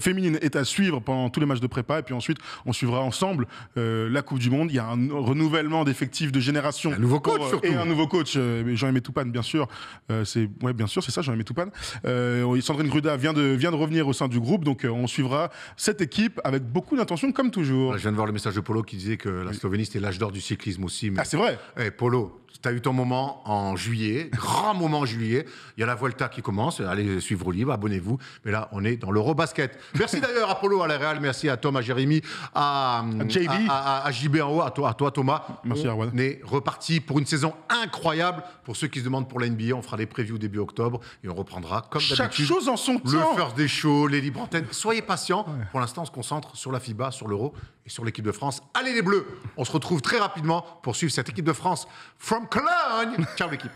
féminine est à suivre pendant tous les matchs de prépa, et puis ensuite, on suivra ensemble la Coupe du Monde. Il y a un renouvellement d'effectifs de génération. Un nouveau coach, surtout. Et un nouveau coach, Jean-Aimé Toupane, bien sûr. Bien sûr, c'est ça, Jean-Aimé Toupane. Sandrine Gruda vient de revenir au sein du groupe, donc on suivra cette équipe avec beaucoup d'intention, comme toujours. Je viens de voir le message de Polo qui disait que la Slovénie, c'était l'âge d'or du cyclisme aussi. Mais... Ah, c'est vrai. Polo, tu as eu ton moment en juillet, grand moment en juillet. Il y a la Vuelta qui commence. Allez suivre au libre, abonnez-vous. Mais là, on est dans l'Eurobasket. Merci d'ailleurs à Polo, à la Real. Merci à Tom, à Jérémy, à JB. À JB en haut, à toi Thomas. Merci, Arwan. On est reparti pour une saison incroyable. Pour ceux qui se demandent pour la NBA, on fera des previews début octobre et on reprendra comme Chaque d'habitude. chose en son Le temps. first des shows, les libres antennes. Soyez patients. Ouais. Pour l'instant, on se concentre sur la FIBA, sur l'Euro et sur l'équipe de France. Allez les Bleus. On se retrouve très rapidement pour suivre cette équipe de France from Cologne. Ciao l'équipe.